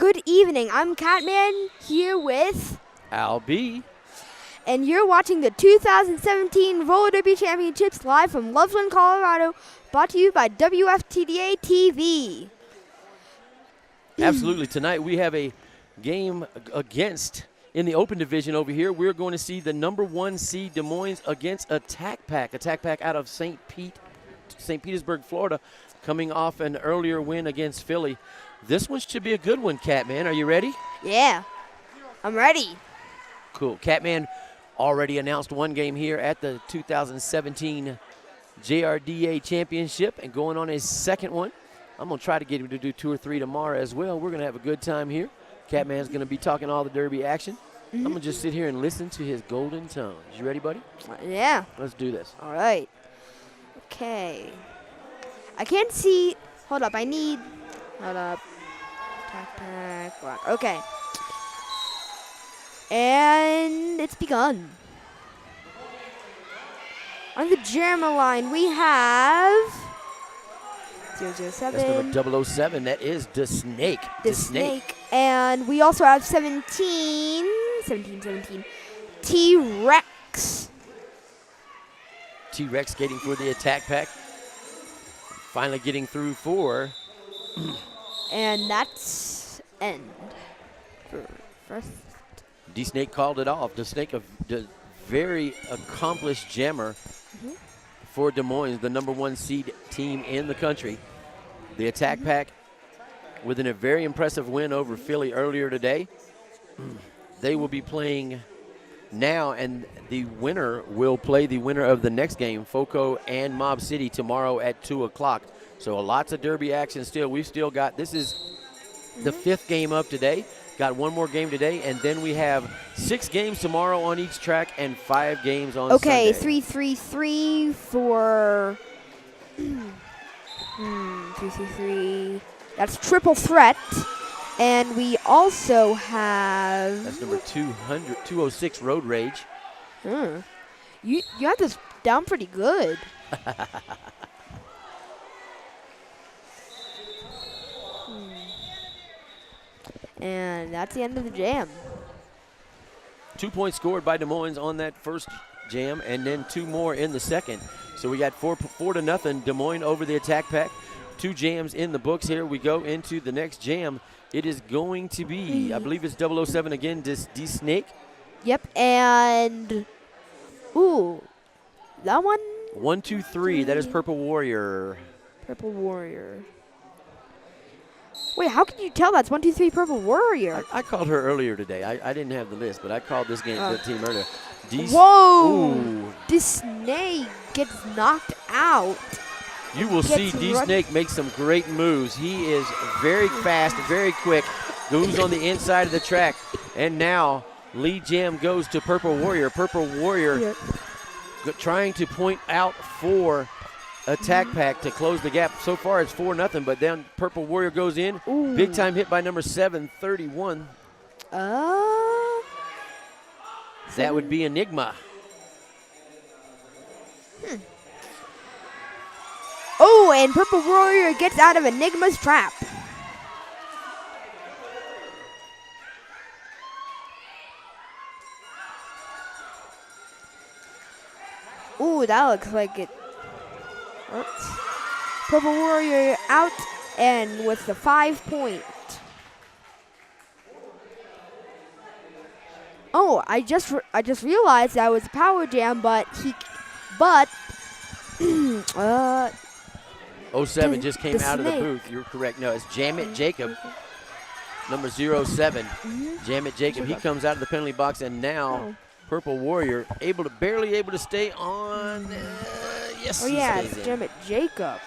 Good evening. I'm Catman here with Al B. And you're watching the 2017 Roller Derby Championships live from Loveland, Colorado, brought to you by WFTDA TV. Absolutely. Tonight we have a game against, in the open division over here, we're going to see the #1 seed Des Moines against Attack Pack. Attack Pack out of St. Petersburg, Florida, coming off an earlier win against Philly. This one should be a good one, Catman. Are you ready? Yeah, I'm ready. Cool. Catman already announced one game here at the 2017 JRDA Championship and going on his second one. I'm going to try to get him to do 2 or 3 tomorrow as well. We're going to have a good time here. Catman's going to be talking all the Derby action. I'm going to just sit here and listen to his golden tones. You ready, buddy? Yeah. Let's do this. All right. Okay. I can't see. Hold up. Hold up. Attack, block. Okay. And it's begun. On the Jeremy line, we have 007. That's number 007. That is the Snake. The Snake. And we also have 17. T-Rex. T-Rex getting for the Attack Pack. Finally getting through 4. And that's end for first. D-Snake called it off. The Snake, the very accomplished jammer for Des Moines, the #1 seed team in the country. The Attack Pack with a very impressive win over Philly earlier today. They will be playing now, and the winner will play the winner of the next game, Foco and Mob City, tomorrow at 2 o'clock. So lots of Derby action still. We've still got, this is the 5th game up today. Got 1 more game today, and then we have 6 games tomorrow on each track and 5 games on Sunday. Okay, 3-3-3 for 3-3-3. That's triple threat, and we also have. That's number 206 Road Rage. You have this down pretty good. And that's the end of the jam. 2 points scored by Des Moines on that first jam, and then 2 more in the second. So we got 4-0 Des Moines over the Attack Pack. 2 jams in the books. Here we go into the next jam. It is going to be, I believe it's 007 again, D-Snake. Yep, and that one. 1, 2, 3. That is Purple Warrior. Purple Warrior. Wait, how can you tell that's 1, 2, 3 Purple Warrior? I called her earlier today. I didn't have the list, but I called this game the team earlier. Whoa! D-Snake gets knocked out. You will see D-Snake make some great moves. He is very fast, very quick, goes on the inside of the track. And now lead jam goes to Purple Warrior. Purple Warrior trying to point out for Attack Pack to close the gap. So far it's 4-0, but then Purple Warrior goes in. Big time hit by number 731. That would be Enigma. Oh, and Purple Warrior gets out of Enigma's trap. Ooh, that looks like it. Purple Warrior out and with the 5 point. Oh, I just realized that was a power jam, but 07 just came out of the booth. You're correct. No, it's Jamit Jacob, number 07. Jamit Jacob. He comes out of the penalty box, and now Purple Warrior barely able to stay on. Yes. Oh yeah, it's Jamit Jacob.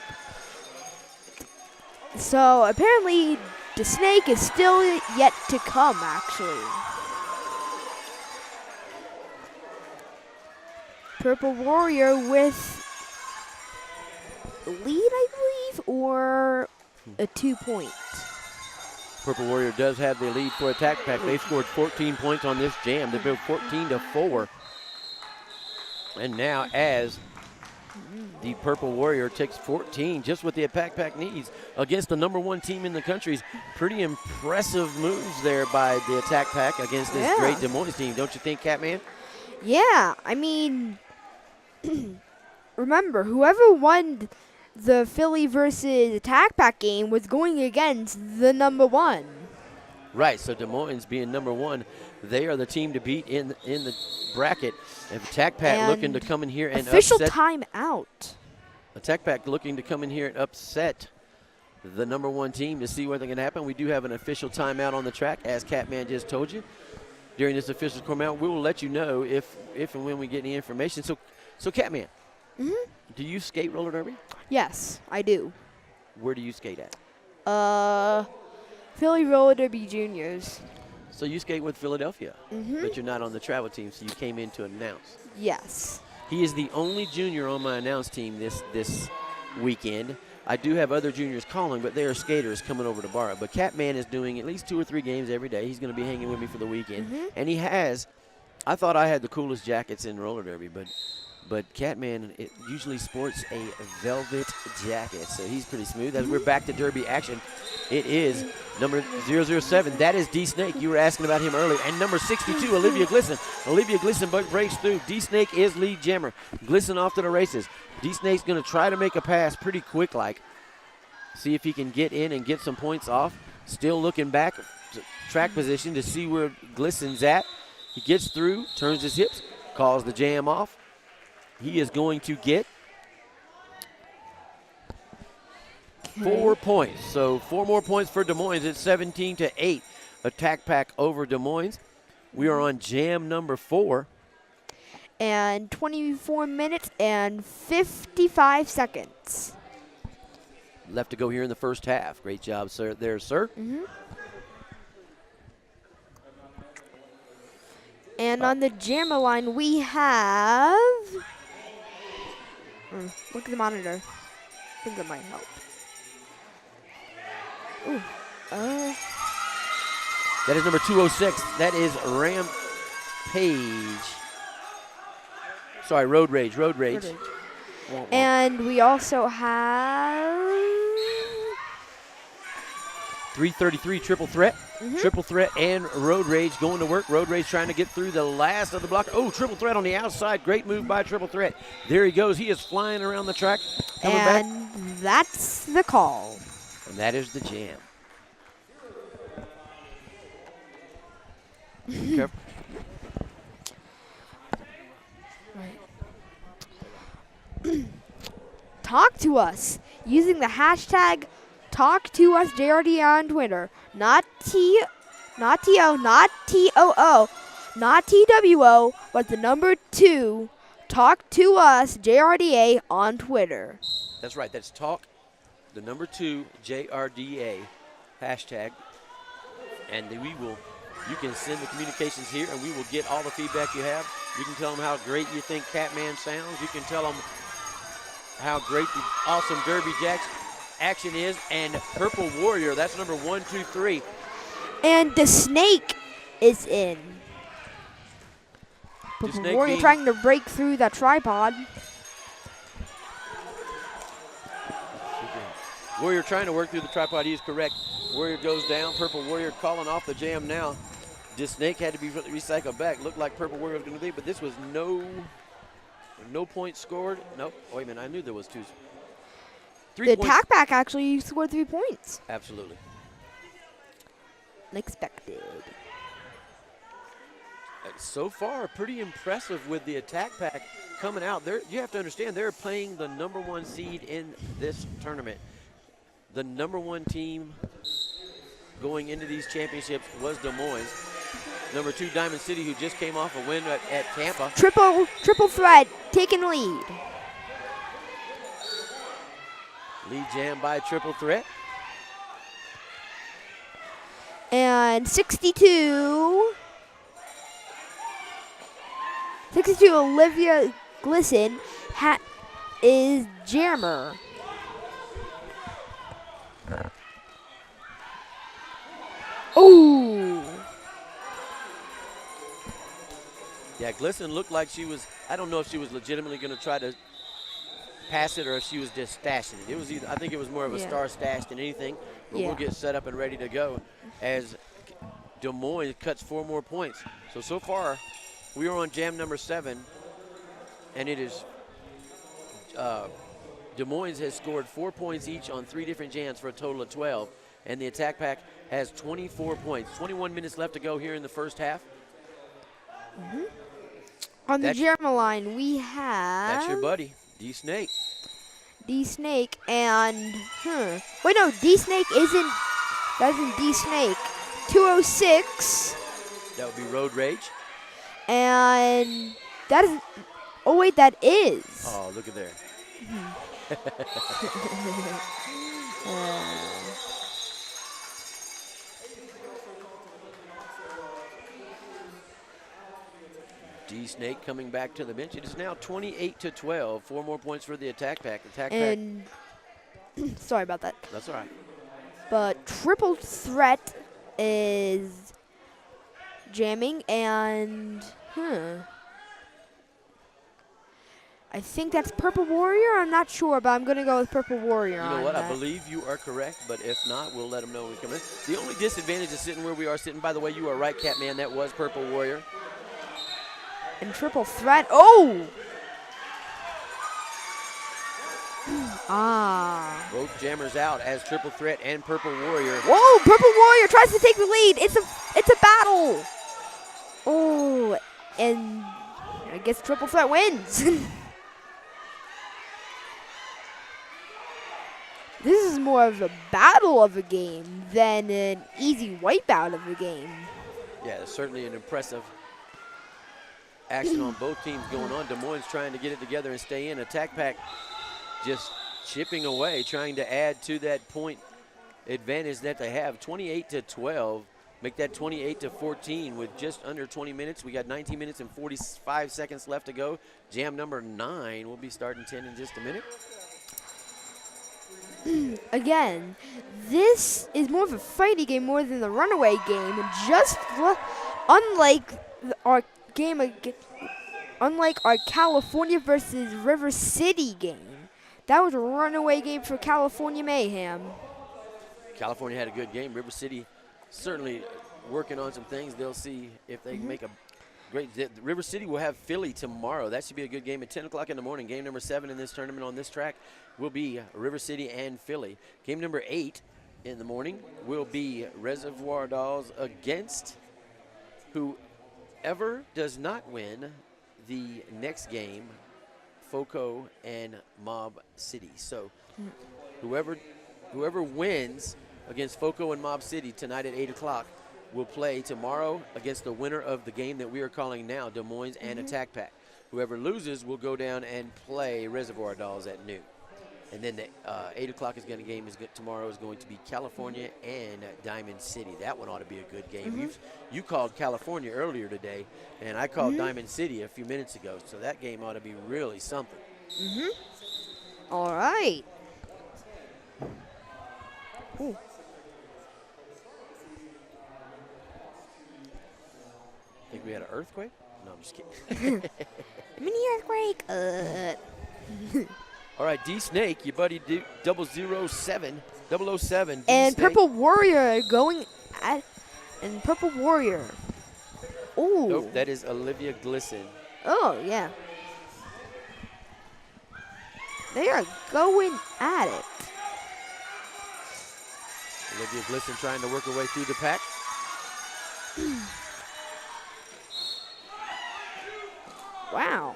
So apparently the Snake is still yet to come, actually. Purple Warrior with lead, I believe, or a 2 point. Purple Warrior does have the lead for Attack Pack. They scored 14 points on this jam. They built 14-4. And now as The Purple Warrior takes 14 just what the Attack Pack needs against the number 1 team in the country. Pretty impressive moves there by the Attack Pack against this great Des Moines team. Don't you think, Catman? Yeah, I mean, remember, whoever won the Philly versus Attack Pack game was going against the number 1. Right, so Des Moines being number 1, they are the team to beat in the bracket. And Attack Pack looking to come in here and official upset. timeout. Attack Pack looking to come in here and upset the number 1 team to see what's going to happen. We do have an official timeout on the track, as Catman just told you. During this official timeout, we will let you know if and when we get any information. So Catman, do you skate roller derby? Yes, I do. Where do you skate at? Philly Roller Derby Juniors. So you skate with Philadelphia, but you're not on the travel team, so you came in to announce. Yes. He is the only junior on my announce team this weekend. I do have other juniors calling, but they are skaters coming over to borrow. But Catman is doing at least 2 or 3 games every day. He's going to be hanging with me for the weekend. And he has, I thought I had the coolest jackets in roller derby, but Catman usually sports a velvet jacket, so he's pretty smooth. As we're back to derby action, it is number 007. That is D-Snake. You were asking about him earlier. And number 62, Olivia Glisson. Olivia Glisson breaks through. D-Snake is lead jammer. Glisson off to the races. D-Snake's going to try to make a pass pretty quick like. See if he can get in and get some points off. Still looking back to track position to see where Glisson's at. He gets through, turns his hips, calls the jam off. He is going to get 4 points. So 4 more points for Des Moines. It's 17-8. Attack Pack over Des Moines. We are on jam number 4. And 24 minutes and 55 seconds. Left to go here in the first half. Great job, sir. There, sir. And on the jammer line, we have... look at the monitor. I think that might help. Ooh. That is number 206. That is Rampage. Sorry, Road Rage. Road Rage. And we also have... 333 Triple Threat. Triple Threat and Road Rage going to work. Road Rage trying to get through the last of the block. Oh, Triple Threat on the outside. Great move by Triple Threat. There he goes. He is flying around the track. Coming back. That's the call. And that is the jam. Careful. Talk to us using the hashtag #TalkToUsJRDA on Twitter. Not TO, not TOO, not TWO, but the number 2. Talk to us JRDA on Twitter. That's right. That's talk, the number 2 JRDA hashtag, and then you can send the communications here, and we will get all the feedback you have. You can tell them how great you think Catman sounds. You can tell them how great the awesome Derby Jacks action is. And Purple Warrior, that's number 1, 2, 3. And the snake is in. Purple Warrior trying to break through that tripod. Warrior trying to work through the tripod. He is correct. Warrior goes down. Purple Warrior calling off the jam now. This snake had to be recycled back. Looked like Purple Warrior was going to leave, but this was no points scored. Nope. Wait a minute. I knew there was 2. 3 the points. attack pack actually scored 3 points. Absolutely. Unexpected. So far, pretty impressive with the attack pack coming out. You have to understand, they're playing the number 1 seed in this tournament. The number 1 team going into these championships was Des Moines. Number 2, Diamond City, who just came off a win at Tampa. Triple threat, taking lead. Lead jam by Triple Threat. And 62 Olivia Glisson is jammer. Ooh. Yeah, Glisson looked like she was, I don't know if she was legitimately going to try to pass it or if she was just stashing it. It was either, I think it was more of a star stash than anything, but we'll get set up and ready to go as Des Moines cuts 4 more points. So far, we are on jam number 7, and it is Des Moines has scored 4 points each on 3 different jams for a total of 12, and the Attack Pack has 24 points. 21 minutes left to go here in the first half. On the jam line, we have... That's your buddy, D-Snake. D-Snake and... Wait, no, D-Snake isn't... That isn't D-Snake. 206. That would be Road Rage. And that is... Oh, wait, that is. Oh, look at there. D-Snake coming back to the bench. It is now 28-12. 4 more points for the Attack Pack. And sorry about that. That's all right. But Triple Threat is jamming, and I think that's Purple Warrior. I'm not sure, but I'm going to go with Purple Warrior. You know what? I believe you are correct, but if not, we'll let them know when we come in. The only disadvantage is sitting where we are sitting. By the way, you are right, Catman. That was Purple Warrior. And Triple Threat. Oh! Both jammers out as Triple Threat and Purple Warrior. Whoa! Purple Warrior tries to take the lead. It's a battle. Oh, and I guess Triple Threat wins. This is more of a battle of a game than an easy wipeout of a game. Yeah, certainly an impressive action on both teams going on. Des Moines trying to get it together and stay in. Attack Pack just chipping away, trying to add to that point advantage that they have. 28-12, make that 28-14 with just under 20 minutes. We got 19 minutes and 45 seconds left to go. Jam number 9 will be starting 10 in just a minute. Again, this is more of a fighting game more than the runaway game. And just unlike our game, unlike our California versus River City game, that was a runaway game for California Mayhem. California had a good game. River City certainly working on some things. They'll see if they can make a great. River City will have Philly tomorrow. That should be a good game at 10 o'clock in the morning. Game number 7 in this tournament on this track will be River City and Philly. Game number 8 in the morning will be Reservoir Dogs against whoever does not win the next game, FOCO and Mob City. So whoever wins against FOCO and Mob City tonight at 8 o'clock will play tomorrow against the winner of the game that we are calling now, Des Moines and Attack Pack. Whoever loses will go down and play Reservoir Dogs at noon. And then the 8 o'clock tomorrow is going to be California and Diamond City. That one ought to be a good game. You called California earlier today, and I called Diamond City a few minutes ago. So that game ought to be really something. All right. Ooh. Think we had an earthquake? No, I'm just kidding. Mini earthquake. All right, D-Snake, your buddy 007. And Purple Warrior going at, and Purple Warrior. Ooh. Nope, that is Olivia Glisson. Oh, yeah. They are going at it. Olivia Glisson trying to work her way through the pack. Wow.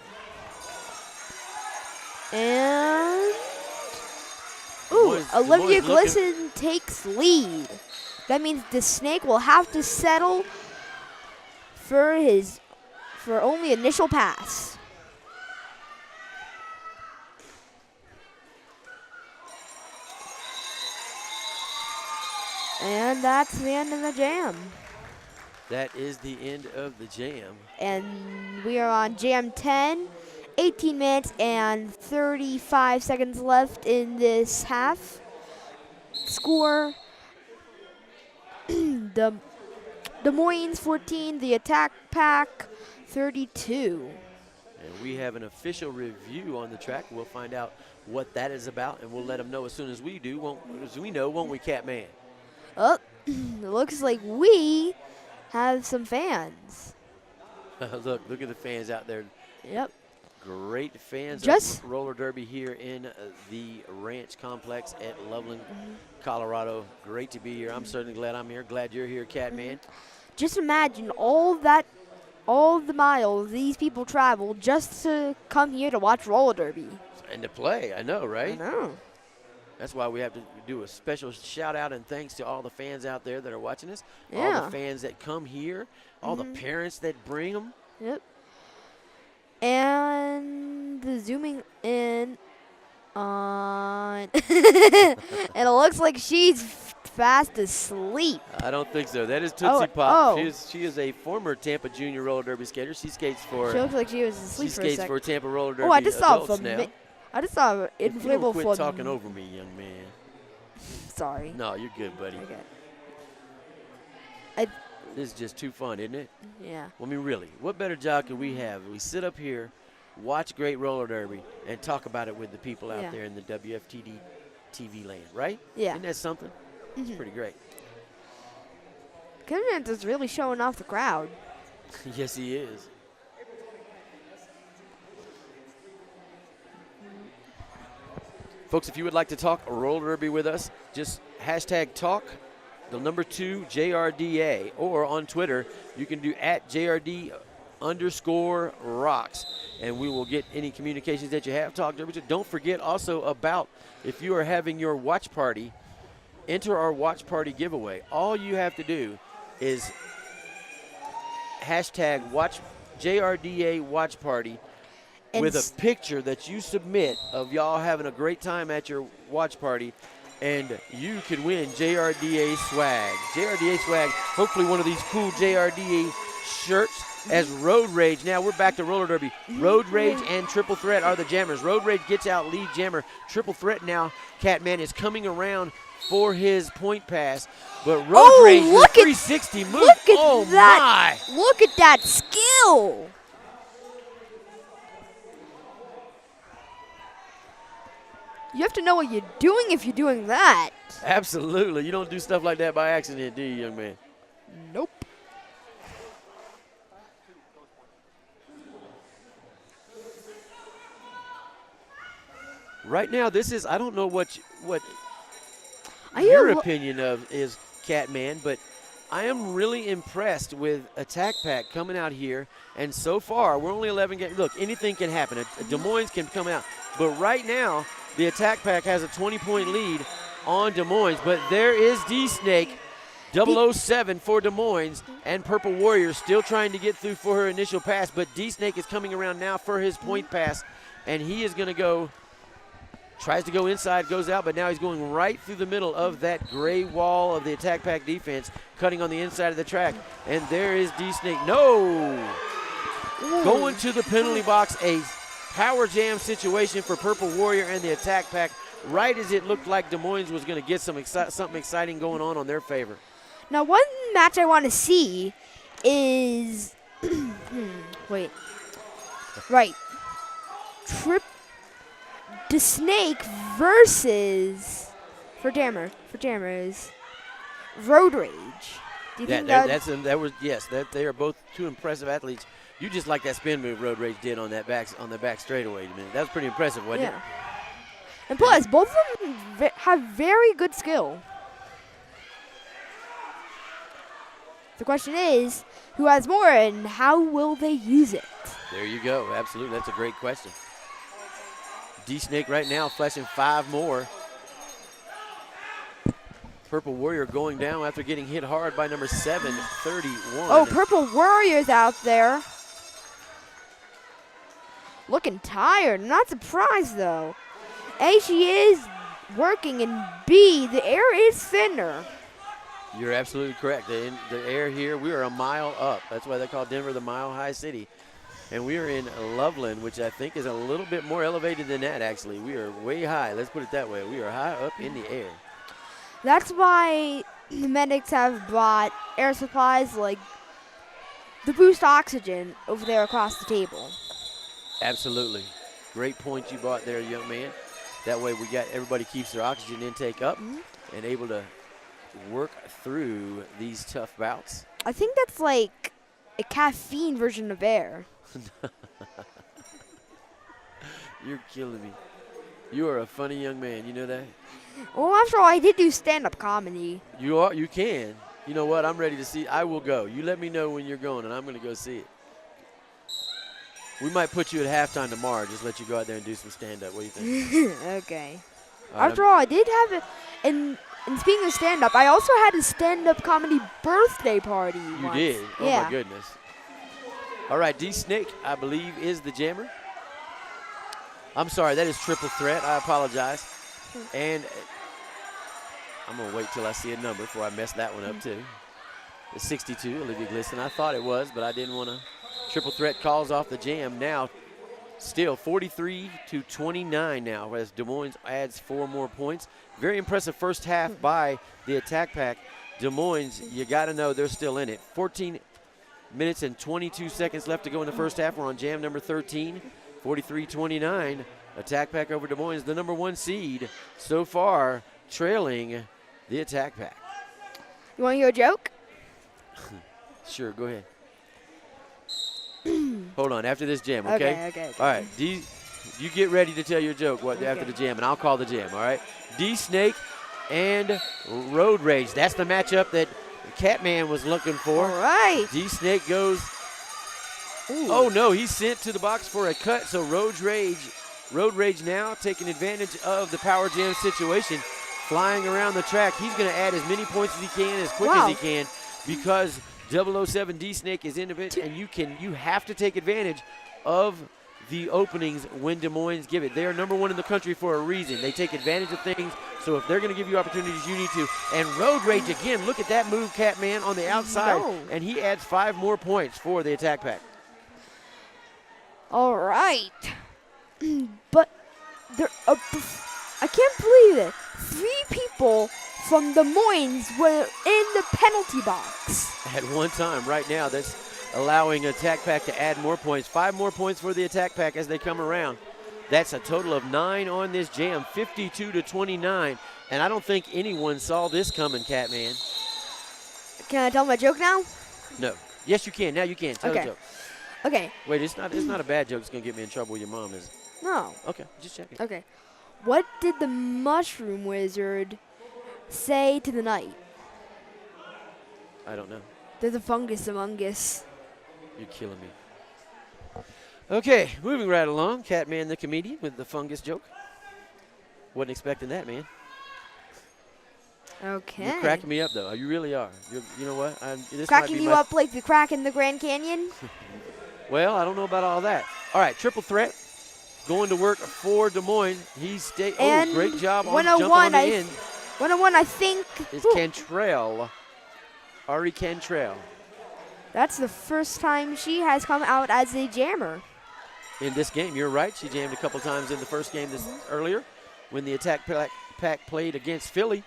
And Olivia Glisson takes lead. That means the Snake will have to settle for only initial pass. And that's the end of the jam. That is the end of the jam. And we are on jam 10. 18 minutes and 35 seconds left in this half. Score, Des Moines 14, the Attack Pack 32. And we have an official review on the track. We'll find out what that is about, and we'll let them know as soon as we do. Won't we, Catman? Oh, it looks like we have some fans. Look at the fans out there. Yep. Great fans Just- of roller derby here in the Ranch Complex at Loveland, Colorado. Great to be here. I'm certainly glad I'm here. Glad you're here, Catman. Just imagine all the miles these people travel just to come here to watch roller derby. And to play, I know, I right? know. That's why we have to do a special shout out and thanks to all the fans out there that are watching us, all Yeah. the fans that come here, all the parents that bring them. Yep. And the zooming in on, and it looks like she's fast asleep. I don't think so. That is Tootsie Oh, Pop. oh. She is a former Tampa Junior roller derby skater. She skates for She looks like she was asleep she for a skates second. for Tampa roller derby Oh, I just saw adults now. I just saw an If you don't inflatable quit for. talking over me, young man. Sorry. No, you're good, buddy. Okay. This is just too fun, isn't it? Yeah. Well, I mean, really, what better job could we have? We sit up here, watch great roller derby, and talk about it with the people out Yeah. there in the WFTD TV land, right? Yeah. Isn't that something? It's pretty great. Kevin is really showing off the crowd. Yes, he is. Folks, if you would like to talk roller derby with us, just hashtag talk, the number 2 JRDA, or on Twitter, you can do @JRD_rocks, and we will get any communications that you have. Talk derby. Don't forget also about if you are having your watch party, enter our watch party giveaway. All you have to do is hashtag JRDA watch party And with a picture that you submit of y'all having a great time at your watch party, and you can win JRDA swag. JRDA swag, hopefully one of these cool JRDA shirts as Road Rage. Now we're back to roller derby. Road Rage and Triple Threat are the jammers. Road Rage gets out lead jammer. Triple Threat now, Catman, is coming around for his point pass, but Road Rage with a 360 move. Look at Oh that! my! Look at that skill! You have to know what you're doing if you're doing that. Absolutely. You don't do stuff like that by accident, do you, young man? Nope. Right now, this is, I don't know what I your hear opinion of is, Catman, but I am really impressed with Attack Pack coming out here. And so far, we're only 11 games. Look, anything can happen. Des Moines can come out. But right now, the Attack Pack has a 20-point lead on Des Moines. But there is D-Snake, 007 for Des Moines, and Purple Warrior still trying to get through for her initial pass. But D-Snake is coming around now for his point pass, and he is going to go. Tries to go inside, goes out, but now he's going right through the middle of that gray wall of the Attack Pack defense, cutting on the inside of the track. And there is D-Snake. No! Going to the penalty box, a power jam situation for Purple Warrior and the Attack Pack, right as it looked like Des Moines was going to get something exciting going on their favor. Now, one match I want to see is wait, right, the Snake versus for jammers Road Rage. Do you think they are both two impressive athletes. You just like that spin move Road Rage did on the back straightaway. That was pretty impressive, wasn't it? And plus, both of them have very good skill. The question is, who has more and how will they use it? There you go. Absolutely. That's a great question. D-Snake right now flashing 5 more. Purple Warrior going down after getting hit hard by number 731. Oh, Purple Warrior's out there. Looking tired. Not surprised, though. A, she is working, and B, the air is thinner. You're absolutely correct. The air here, we are a mile up. That's why they call Denver the Mile High City. And we are in Loveland, which I think is a little bit more elevated than that, actually. We are way high. Let's put it that way. We are high up in the air. That's why the medics have brought air supplies like the boost oxygen over there across the table. Absolutely. Great point you brought there, young man. That way everybody keeps their oxygen intake up and able to work through these tough bouts. I think that's like a caffeine version of air. You're killing me. You are a funny young man. You know that? Well, after all, I did do stand-up comedy. You are. You can. You know what? I'm ready to see. I will go. You let me know when you're going, and I'm going to go see it. We might put you at halftime tomorrow. Just let you go out there and do some stand-up. What do you think? Okay. All right, After all, I did have it. And speaking of stand-up, I also had a stand-up comedy birthday party. You did? Oh, yeah. my goodness. All right, D-Snake, I believe, is the jammer. I'm sorry, that is triple threat. I apologize. And I'm going to wait till I see a number before I mess that one up, too. It's 62, Olivia Glisson. I thought it was, but I didn't want to. Triple threat calls off the jam now. Still 43-29 now as Des Moines adds 4 more points. Very impressive first half by the attack pack. Des Moines, you got to know they're still in it. 14 minutes and 22 seconds left to go in the first half. We're on jam number 13. 43-29. Attack pack over Des Moines, the number 1 seed so far, trailing the attack pack. You want to hear a joke? Sure, go ahead. Hold on, after this jam, okay? Okay. All right, D, you get ready to tell your joke after the jam, and I'll call the jam, all right? D-Snake and Road Rage. That's the matchup that Catman was looking for. All right. D-Snake goes. Ooh. Oh, no, he's sent to the box for a cut, so Road Rage now taking advantage of the power jam situation, flying around the track. He's going to add as many points as he can, as quick as he can, because 007 D-Snake is into it, and you have to take advantage of the openings when Des Moines give it. They are number 1 in the country for a reason. They take advantage of things, so if they're going to give you opportunities, you need to. And Road Rage again, look at that move, Catman, on the outside, and he adds 5 more points for the attack pack. All right. But I can't believe it. 3 people from Des Moines were in the penalty box. At one time, right now, that's allowing attack pack to add more points. 5 more points for the attack pack as they come around. That's a total of 9 on this jam, 52-29. And I don't think anyone saw this coming, Catman. Can I tell my joke now? No. Yes, you can. Now you can. Tell the joke. Okay. Wait, it's not a bad joke. It's going to get me in trouble with your mom, is it? No. Okay, just checking. Okay. What did the mushroom wizard say to the knight? I don't know. There's a fungus among us. You're killing me. Okay, moving right along. Catman the comedian with the fungus joke. Wasn't expecting that, man. Okay. You're cracking me up, though. You really are. You know what? This cracking might be you up like the crack in the Grand Canyon? Well, I don't know about all that. All right, triple threat. Going to work for Des Moines. Great job on jumping on the end. 101, I think. Is Cantrell. Ari Cantrell. That's the first time she has come out as a jammer. In this game, you're right. She jammed a couple times in the first game earlier when the attack pack played against Philly.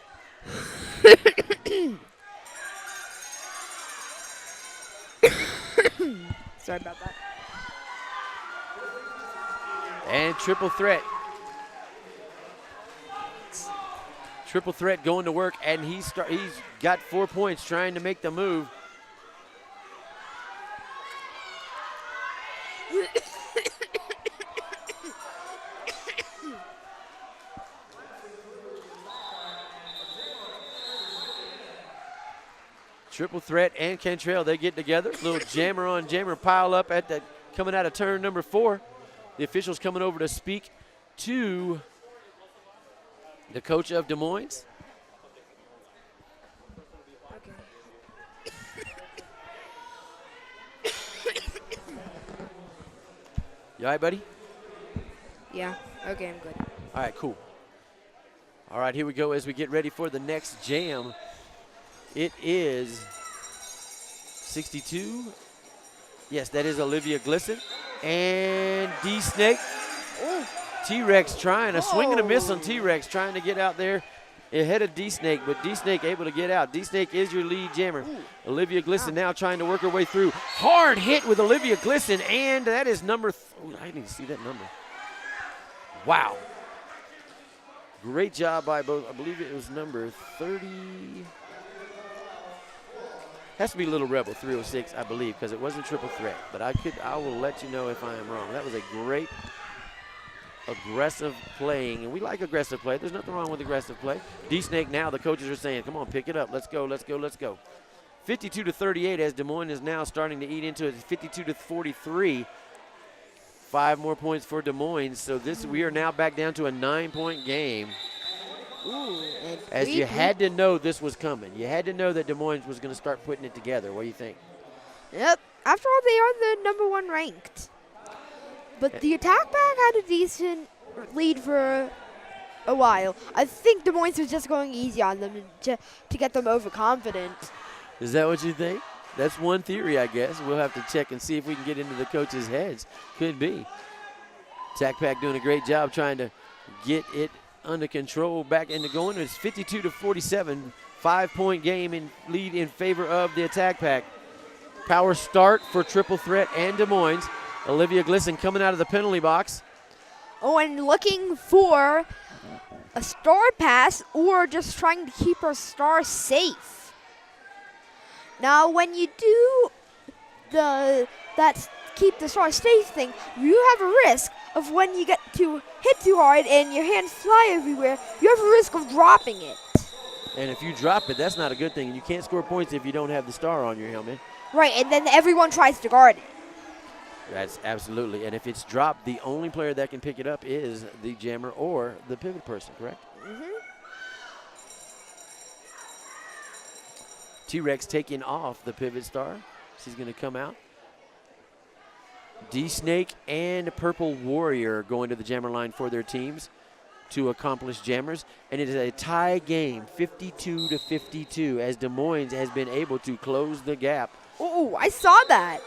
Sorry about that. And triple threat. Triple threat going to work, and he's got 4 points trying to make the move. Triple threat and Cantrell, they get together. Little jammer on jammer pile up coming out of turn number 4. The officials coming over to speak to the coach of Des Moines. You all right, buddy? Yeah. Okay, I'm good. All right, cool. All right, here we go as we get ready for the next jam. It is 62. Yes, that is Olivia Glisson. And D-Snake. T-Rex trying, a swing and a miss on T-Rex, trying to get out there ahead of D-Snake, but D-Snake able to get out. D-Snake is your lead jammer. Olivia Glisson now trying to work her way through. Hard hit with Olivia Glisson, and that is number, I didn't even see that number. Wow. Great job by both. I believe it was number 30. Has to be Little Rebel 306, I believe, because it wasn't triple threat. But I will let you know if I am wrong. That was a great aggressive playing, and we like aggressive play. There's nothing wrong with aggressive play. D-Snake now, the coaches are saying, come on, pick it up. Let's go, let's go, let's go. 52-38 as Des Moines is now starting to eat into it. 52-43. 5 more points for Des Moines. So we are now back down to a 9-point game. As you had to know this was coming. You had to know that Des Moines was going to start putting it together. What do you think? Yep. After all, they are the number 1 ranked. But the attack pack had a decent lead for a while. I think Des Moines was just going easy on them to get them overconfident. Is that what you think? That's one theory, I guess. We'll have to check and see if we can get into the coaches' heads. Could be. Attack pack doing a great job trying to get it under control back into going. It's 52-47, 5-point game in lead in favor of the attack pack. Power start for triple threat and Des Moines. Olivia Glisson coming out of the penalty box. Oh, and looking for a star pass or just trying to keep her star safe. Now, when you do that keep the star safe thing, you have a risk of when you get to hit too hard and your hands fly everywhere, you have a risk of dropping it. And if you drop it, that's not a good thing. And you can't score points if you don't have the star on your helmet. Right, and then everyone tries to guard it. That's absolutely. And if it's dropped, the only player that can pick it up is the jammer or the pivot person, correct? Mm-hmm. T-Rex taking off the pivot star. She's going to come out. D-Snake and Purple Warrior going to the jammer line for their teams, two accomplished jammers. And it is a tie game, 52-52, as Des Moines has been able to close the gap. Oh, I saw that.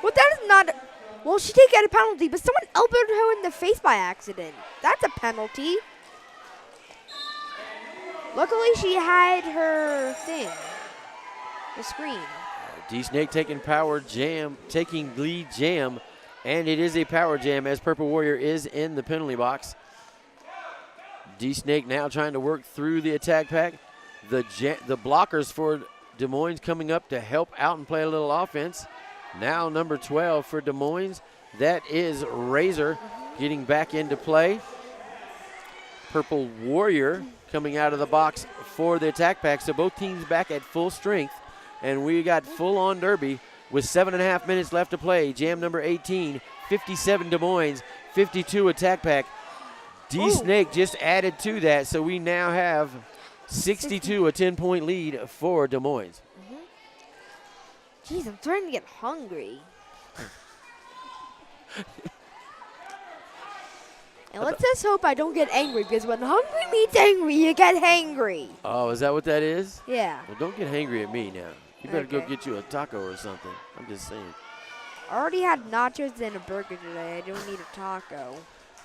Well, that is not. Well, she did get a penalty, but someone elbowed her in the face by accident. That's a penalty. Luckily, she had her thing, the screen. D-Snake taking taking lead jam, and it is a power jam as Purple Warrior is in the penalty box. D-Snake now trying to work through the attack pack. The blockers for Des Moines coming up to help out and play a little offense. Now number 12 for Des Moines. That is Razor getting back into play. Purple Warrior coming out of the box for the attack pack. So both teams back at full strength. And we got full-on derby with 7.5 minutes left to play. Jam number 18, 57 Des Moines, 52 attack pack. D-Snake just added to that. So we now have 62, a 10-point lead for Des Moines. Jeez, I'm starting to get hungry. And let's just hope I don't get angry, because when hungry meets angry, you get hangry. Oh, is that what that is? Yeah. Well, don't get hangry at me now. You better go Okay. get you a taco or something. I'm just saying. I already had nachos and a burger today. I don't need a taco.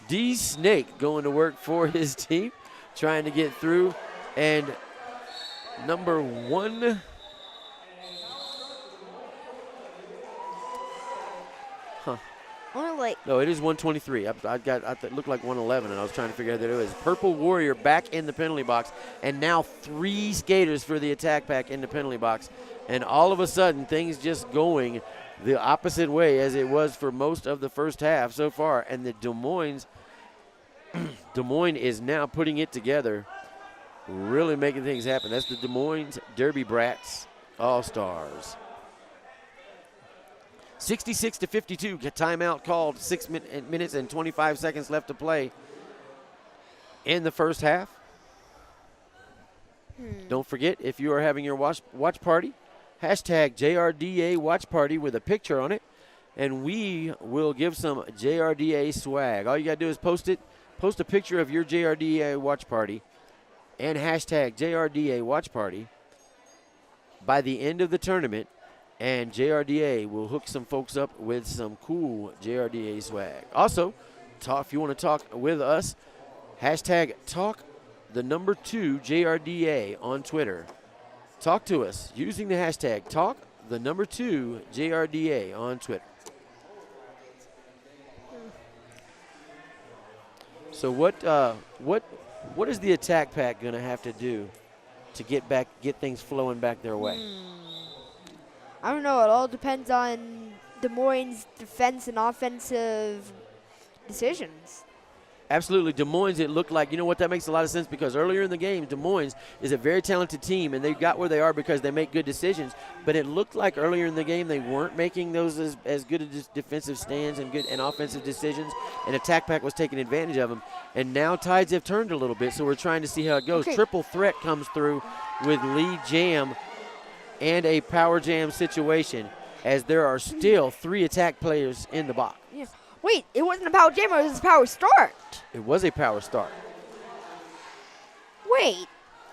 D-Snake going to work for his team, trying to get through. And number 1. No, it is 123. It looked like 111, and I was trying to figure out that it was. Purple Warrior back in the penalty box, and now 3 skaters for the attack pack in the penalty box. And all of a sudden, things just going the opposite way as it was for most of the first half so far. And the Des Moines is now putting it together, really making things happen. That's the Des Moines Derby Brats All-Stars. 66-52, timeout called, 6 minutes and 25 seconds left to play in the first half. Don't forget, if you are having your watch party, hashtag JRDA watch party with a picture on it, and we will give some JRDA swag. All you got to do is post a picture of your JRDA watch party and hashtag JRDA watch party by the end of the tournament. And JRDA will hook some folks up with some cool JRDA swag. Also, if you want to talk with us, hashtag Talk the number 2 JRDA on Twitter. Talk to us using the hashtag talk the number 2 JRDA on Twitter. So what is the attack pack going to have to do to get things flowing back their way? I don't know. It all depends on Des Moines' defense and offensive decisions. Absolutely. Des Moines, it looked like, you know what, that makes a lot of sense because earlier in the game, Des Moines is a very talented team, and they got where they are because they make good decisions. But it looked like earlier in the game they weren't making those as good as defensive stands and good and offensive decisions, and Attack Pack was taking advantage of them. And now tides have turned a little bit, so we're trying to see how it goes. Okay. Triple threat comes through with lead jam and a power jam situation as there are still 3 attack players in the box. Yeah. Wait, it wasn't a power jam, it was a power start. It was a power start. Wait,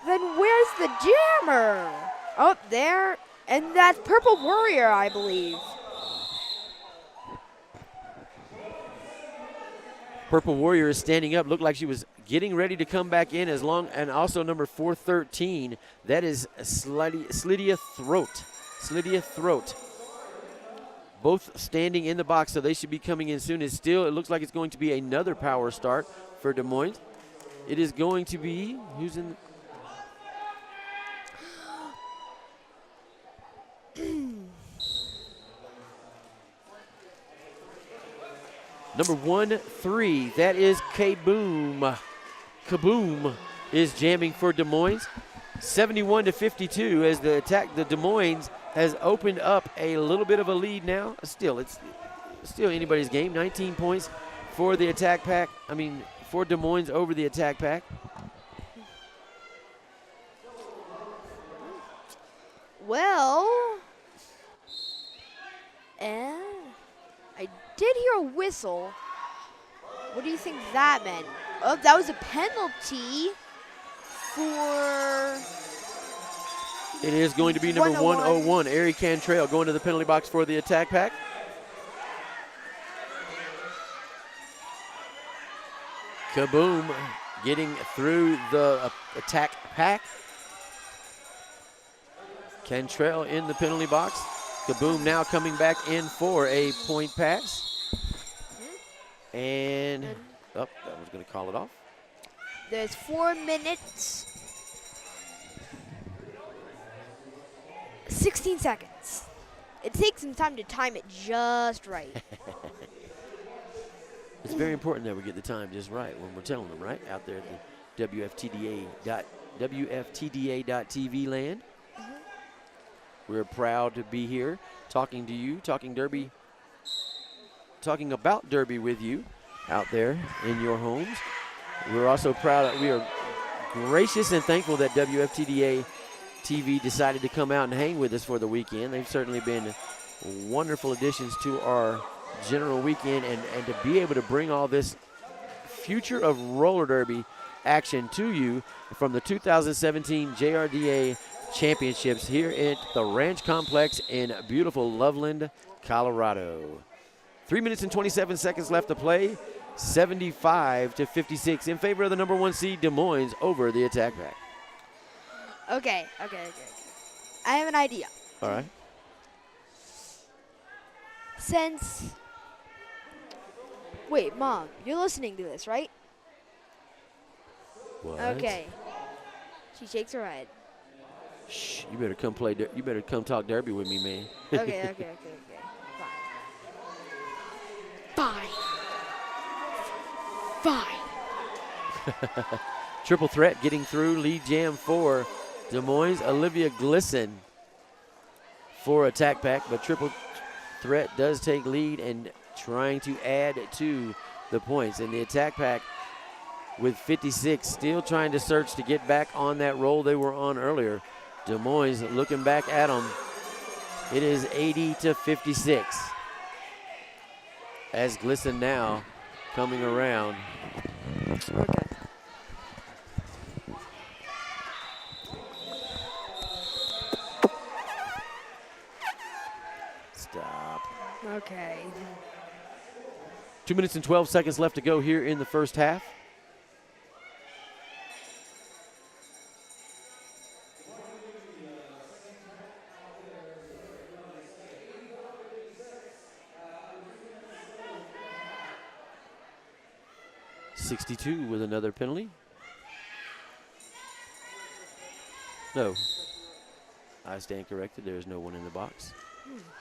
then where's the jammer? Oh, there, and that's Purple Warrior, I believe. Purple Warrior is standing up. Looked like she was getting ready to come back in and also number 413. That is Slidia Throat. Both standing in the box, so they should be coming in soon. It looks like it's going to be another power start for Des Moines. It is going to be, who's in? Number 1-3, that is Kaboom. Kaboom is jamming for Des Moines. 71-52 as the Des Moines has opened up a little bit of a lead now. It's still anybody's game. 19 points for the attack pack. For Des Moines over the attack pack. Well, I did hear a whistle. What do you think that meant? Oh, that was a penalty for... It is going to be number 101, Ari Cantrell, going to the penalty box for the attack pack. Kaboom getting through the attack pack. Cantrell in the penalty box. Kaboom now coming back in for a point pass. And, that was going to call it off. There's 4 minutes. 16 seconds. It takes some time to time it just right. It's very important that we get the time just right when we're telling them, right? Out there at the WFTDA.TV land. We're proud to be here talking to you, talking about Derby with you out there in your homes. We're also proud, we are gracious and thankful that WFTDA TV decided to come out and hang with us for the weekend. They've certainly been wonderful additions to our general weekend, and to be able to bring all this future of roller derby action to you from the 2017 JRDA Championships here at the Ranch Complex in beautiful Loveland, Colorado. 3 minutes and 27 seconds left to play. 75-56 in favor of the number 1 seed Des Moines over the attack pack. Okay. I have an idea. All right. Wait, Mom, you're listening to this, right? What? Okay. She shakes her head. Shh, you better come play. You better come talk derby with me, man. Okay. Fine. Triple threat getting through. Lead jam for Des Moines. Olivia Glisson for attack pack, but triple threat does take lead and trying to add to the points. And the attack pack with 56 still trying to search to get back on that roll they were on earlier. Des Moines looking back at them. It is 80-56 as Glisson now coming around. Okay. Stop. Okay. 2 minutes and 12 seconds left to go here in the first half. 62 with another penalty. No. I stand corrected. There is no one in the box.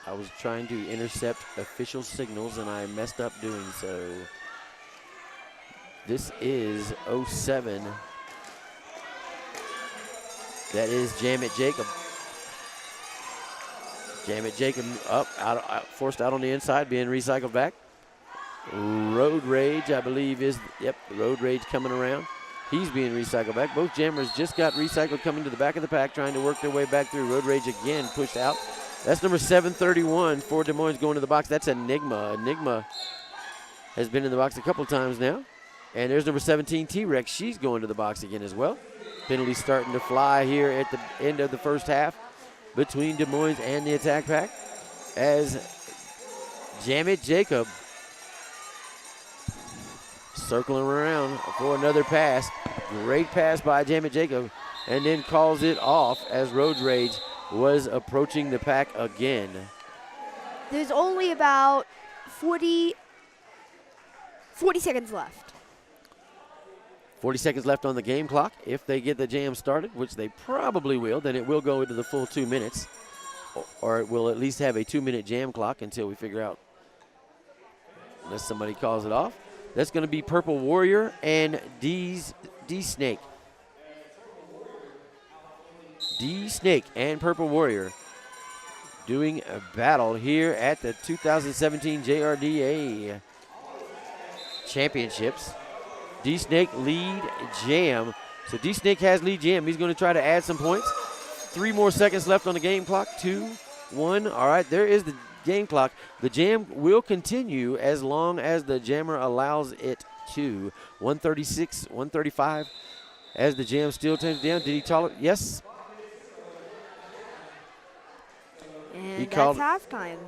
I was trying to intercept official signals, and I messed up doing so. This is 07. That is Jamit Jacob. Jamit Jacob forced out on the inside, being recycled back. Road Rage, I believe, is, yep, Road Rage coming around. He's being recycled back. Both jammers just got recycled coming to the back of the pack, trying to work their way back through. Road Rage again pushed out. That's number 731 for Des Moines going to the box. That's Enigma. Enigma has been in the box a couple times now. And there's number 17, T-Rex. She's going to the box again as well. Penalties starting to fly here at the end of the first half between Des Moines and the attack pack as Jamit Jacob circling around for another pass. Great pass by Jamit Jacob, and then calls it off as Road Rage was approaching the pack again. There's only about 40 seconds left. 40 seconds left on the game clock. If they get the jam started, which they probably will, then it will go into the full 2 minutes. Or it will at least have a 2-minute jam clock until we figure out, unless somebody calls it off. That's going to be Purple Warrior and D-Snake. D-Snake and Purple Warrior doing a battle here at the 2017 JRDA Championships. D-Snake lead jam. So D-Snake has lead jam. He's going to try to add some points. 3 more seconds left on the game clock. 2, 1. All right, there is the game clock. The jam will continue as long as the jammer allows it to. 136, 135 as the jam still turns down. Did he call it? Yes. And He that's called- halftime.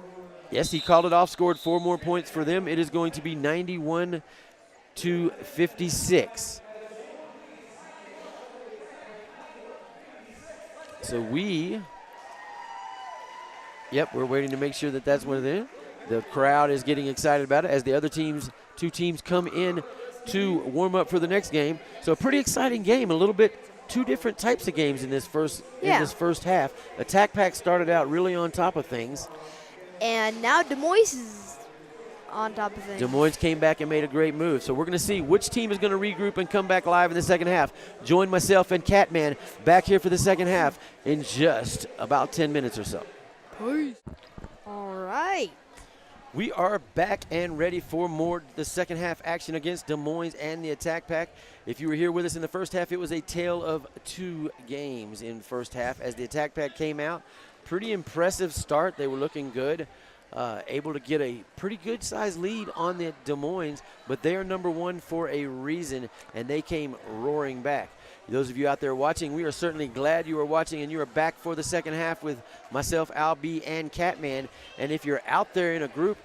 Yes, he called it off, scored 4 more points for them. It is going to be 91-56. So we're waiting to make sure that that's what it is. The crowd is getting excited about it as the other teams, 2 teams come in to warm up for the next game. So a pretty exciting game, a little bit 2 different types of games in this first half. Attack Pack started out really on top of things. And now Des Moines is on top of things. Des Moines came back and made a great move. So we're going to see which team is going to regroup and come back live in the second half. Join myself and Catman back here for the second half in just about 10 minutes or so. Peace. All right. We are back and ready for more the second half action against Des Moines and the Attack Pack. If you were here with us in the first half, it was a tale of 2 games in first half as the Attack Pack came out. Pretty impressive start. They were looking good, able to get a pretty good size lead on the Des Moines, but they are number 1 for a reason, and they came roaring back. Those of you out there watching, we are certainly glad you are watching, and you are back for the second half with myself, Al B, and Catman. And if you're out there in a group,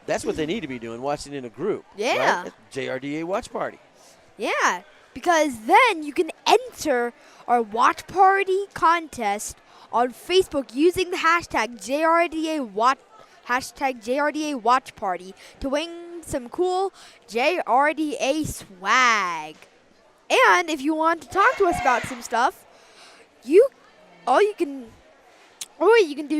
that's what they need to be doing, watching in a group. Yeah. Right? JRDA Watch Party. Yeah, because then you can enter our watch party contest on Facebook using the hashtag JRDA Watch Party to win some cool JRDA swag. And if you want to talk to us about some stuff, you can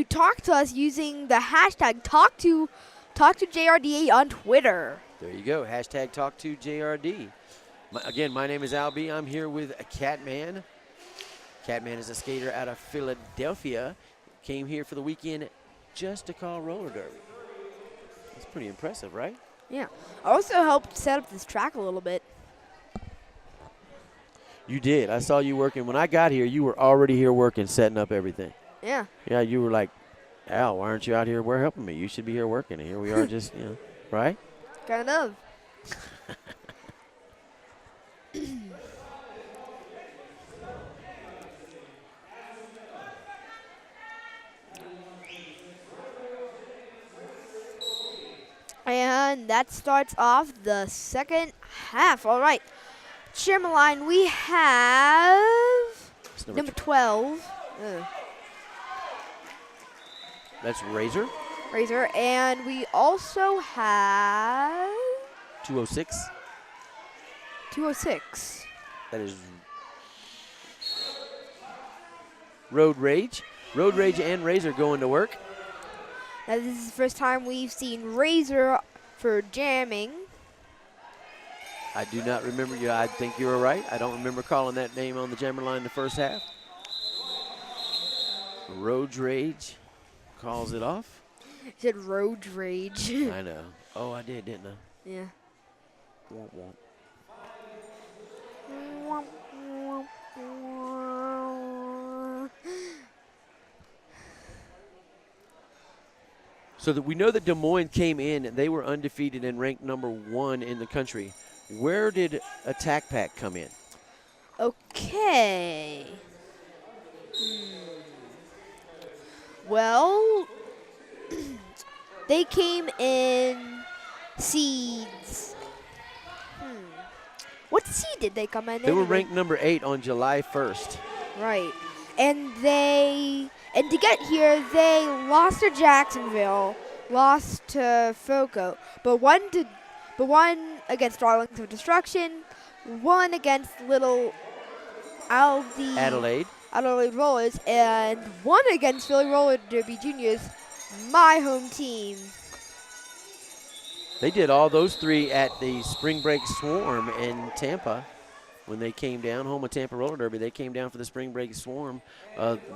talk to us using the hashtag talk to JRDA on Twitter. There you go. Hashtag #TalkToJRD. Again, my name is Al B. I'm here with Catman. Catman is a skater out of Philadelphia. Came here for the weekend just to call roller derby. That's pretty impressive, right? Yeah. I also helped set up this track a little bit. You did. I saw you working. When I got here, you were already here working, setting up everything. Yeah. Yeah, you were like, Al, why aren't you out here helping me? You should be here working. And here we are just, right? Kind of. And that starts off the second half. All right. Chairman line, we have It's number 12. That's Razor. Razor. And we also have 206. 206. That is Road Rage. Road Rage and Razor going to work. Now, this is the first time we've seen Razor for jamming. I do not remember you. I think you were right. I don't remember calling that name on the jammer line the first half. Road Rage calls it off. You said Road Rage. I know. Oh, I did, didn't I? Yeah. Womp womp. So that we know that Des Moines came in and they were undefeated and ranked number 1 in the country. Where did Attack Pack come in? Okay. Well, they came in seeds. What seed did they come in? They were anyway? ranked number 8 on July 1st. Right. And to get here, they lost to Jacksonville, lost to Foco, but won against Darlings of Destruction, won against Little Adelaide. Adelaide Rollers, and won against Philly Roller Derby Juniors, my home team. They did all those 3 at the Spring Break Swarm in Tampa when they came down, home of Tampa Roller Derby. They came down for the Spring Break Swarm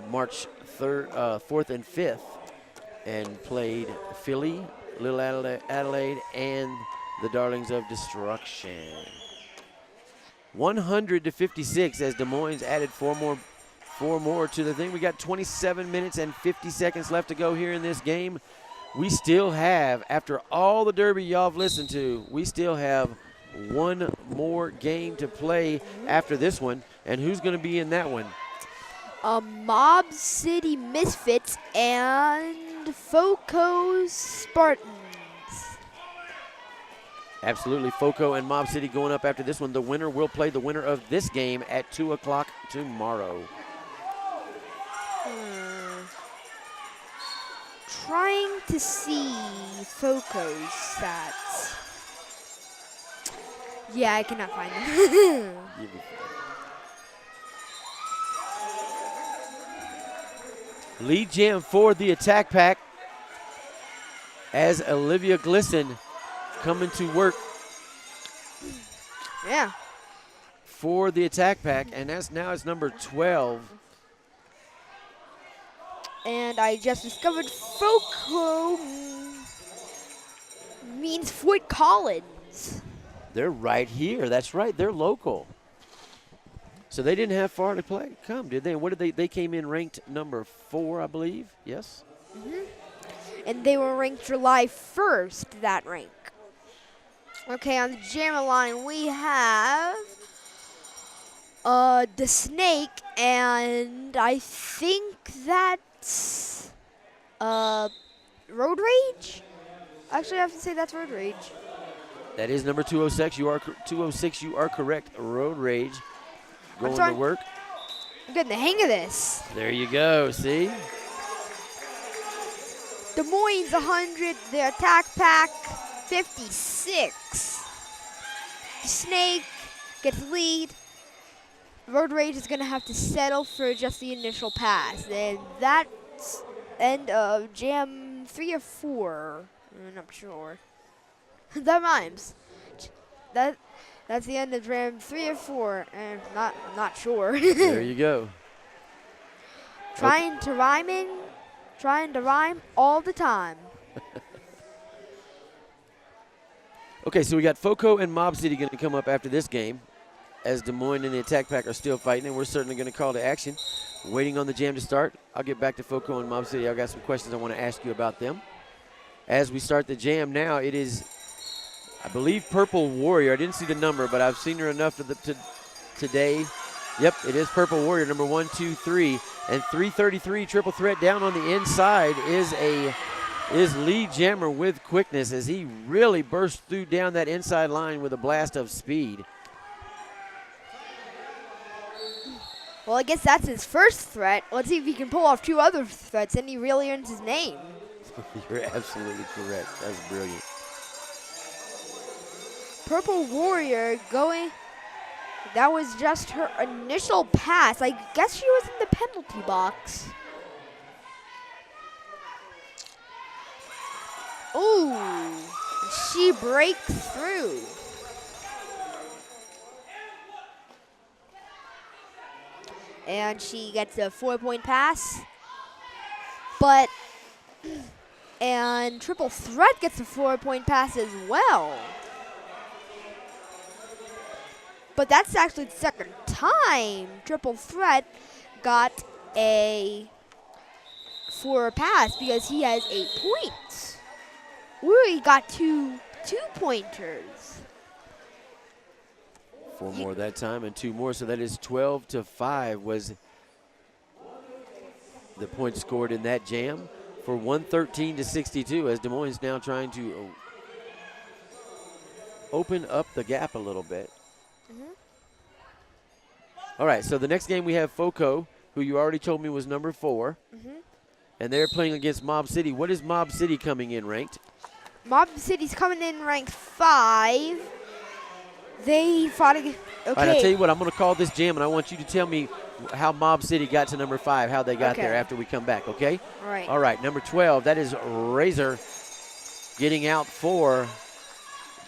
March 4th and 5th and played Philly, Little Adelaide, and the Darlings of Destruction. 100-56 as Des Moines added four more to the thing. We got 27 minutes and 50 seconds left to go here in this game. We still have, after all the derby y'all have listened to, we still have one more game to play after this one. And who's going to be in that one? Mob City Misfits and Foco Spartans. Absolutely, Foco and Mob City going up after this one. The winner will play the winner of this game at 2 o'clock tomorrow. Trying to see Foco's stats. Yeah, I cannot find them. Lead jam for the Attack Pack as Olivia Glisson coming to work Yeah. for the Attack Pack, and that's now it's number 12. And I just discovered Foco means Fort Collins. They're right here. That's right. They're local. So they didn't have far to come, did they? And what did they came in ranked number 4, I believe. Yes. And they were ranked July 1st, that rank. Okay, on the jammer line we have the Snake, and I think that's Road Rage. Actually, I have to say that's Road Rage. That is number 206. You are 206. You are correct. Road Rage going to work. I'm getting the hang of this. There you go. See. Des Moines 100. The Attack Pack 56. Snake gets lead. Road Rage is going to have to settle for just the initial pass. And that's end of jam 3 or 4. I'm not sure. That rhymes. That's the end of jam 3 or 4. And I'm not sure. There you go. Trying to rhyme all the time. Okay, so we got Foco and Mob City going to come up after this game as Des Moines and the Attack Pack are still fighting, and we're certainly going to call to action. Waiting on the jam to start. I'll get back to Foco and Mob City. I've got some questions I want to ask you about them. As we start the jam now, it is, I believe, Purple Warrior. I didn't see the number, but I've seen her enough today. Yep, it is Purple Warrior, number 1, 2, 3. And 333 triple threat down on the inside is Lee Jammer with quickness as he really burst through down that inside line with a blast of speed. Well, I guess that's his first threat. Let's see if he can pull off 2 other threats, and he really earns his name. You're absolutely correct. That's brilliant. Purple Warrior going That was just her initial pass. I guess she was in the penalty box. Ooh, she breaks through. And she gets a 4-point pass. And Triple Threat gets a 4-point pass as well. But that's actually the second time Triple Threat got a 4 pass because he has 8 points. Ooh, he got two pointers. 4 more that time and 2 more, so that is 12-5 was the point scored in that jam for 113-62 as Des Moines now trying to open up the gap a little bit. All right, so the next game we have FOCO, who you already told me was number 4. And they're playing against Mob City. What is Mob City coming in ranked? Mob City's coming in ranked 5. They fought against, All right, I'll tell you what, I'm going to call this jam, and I want you to tell me how Mob City got to number 5, how they got there after we come back, okay? All right. All right, number 12, that is Razor getting out for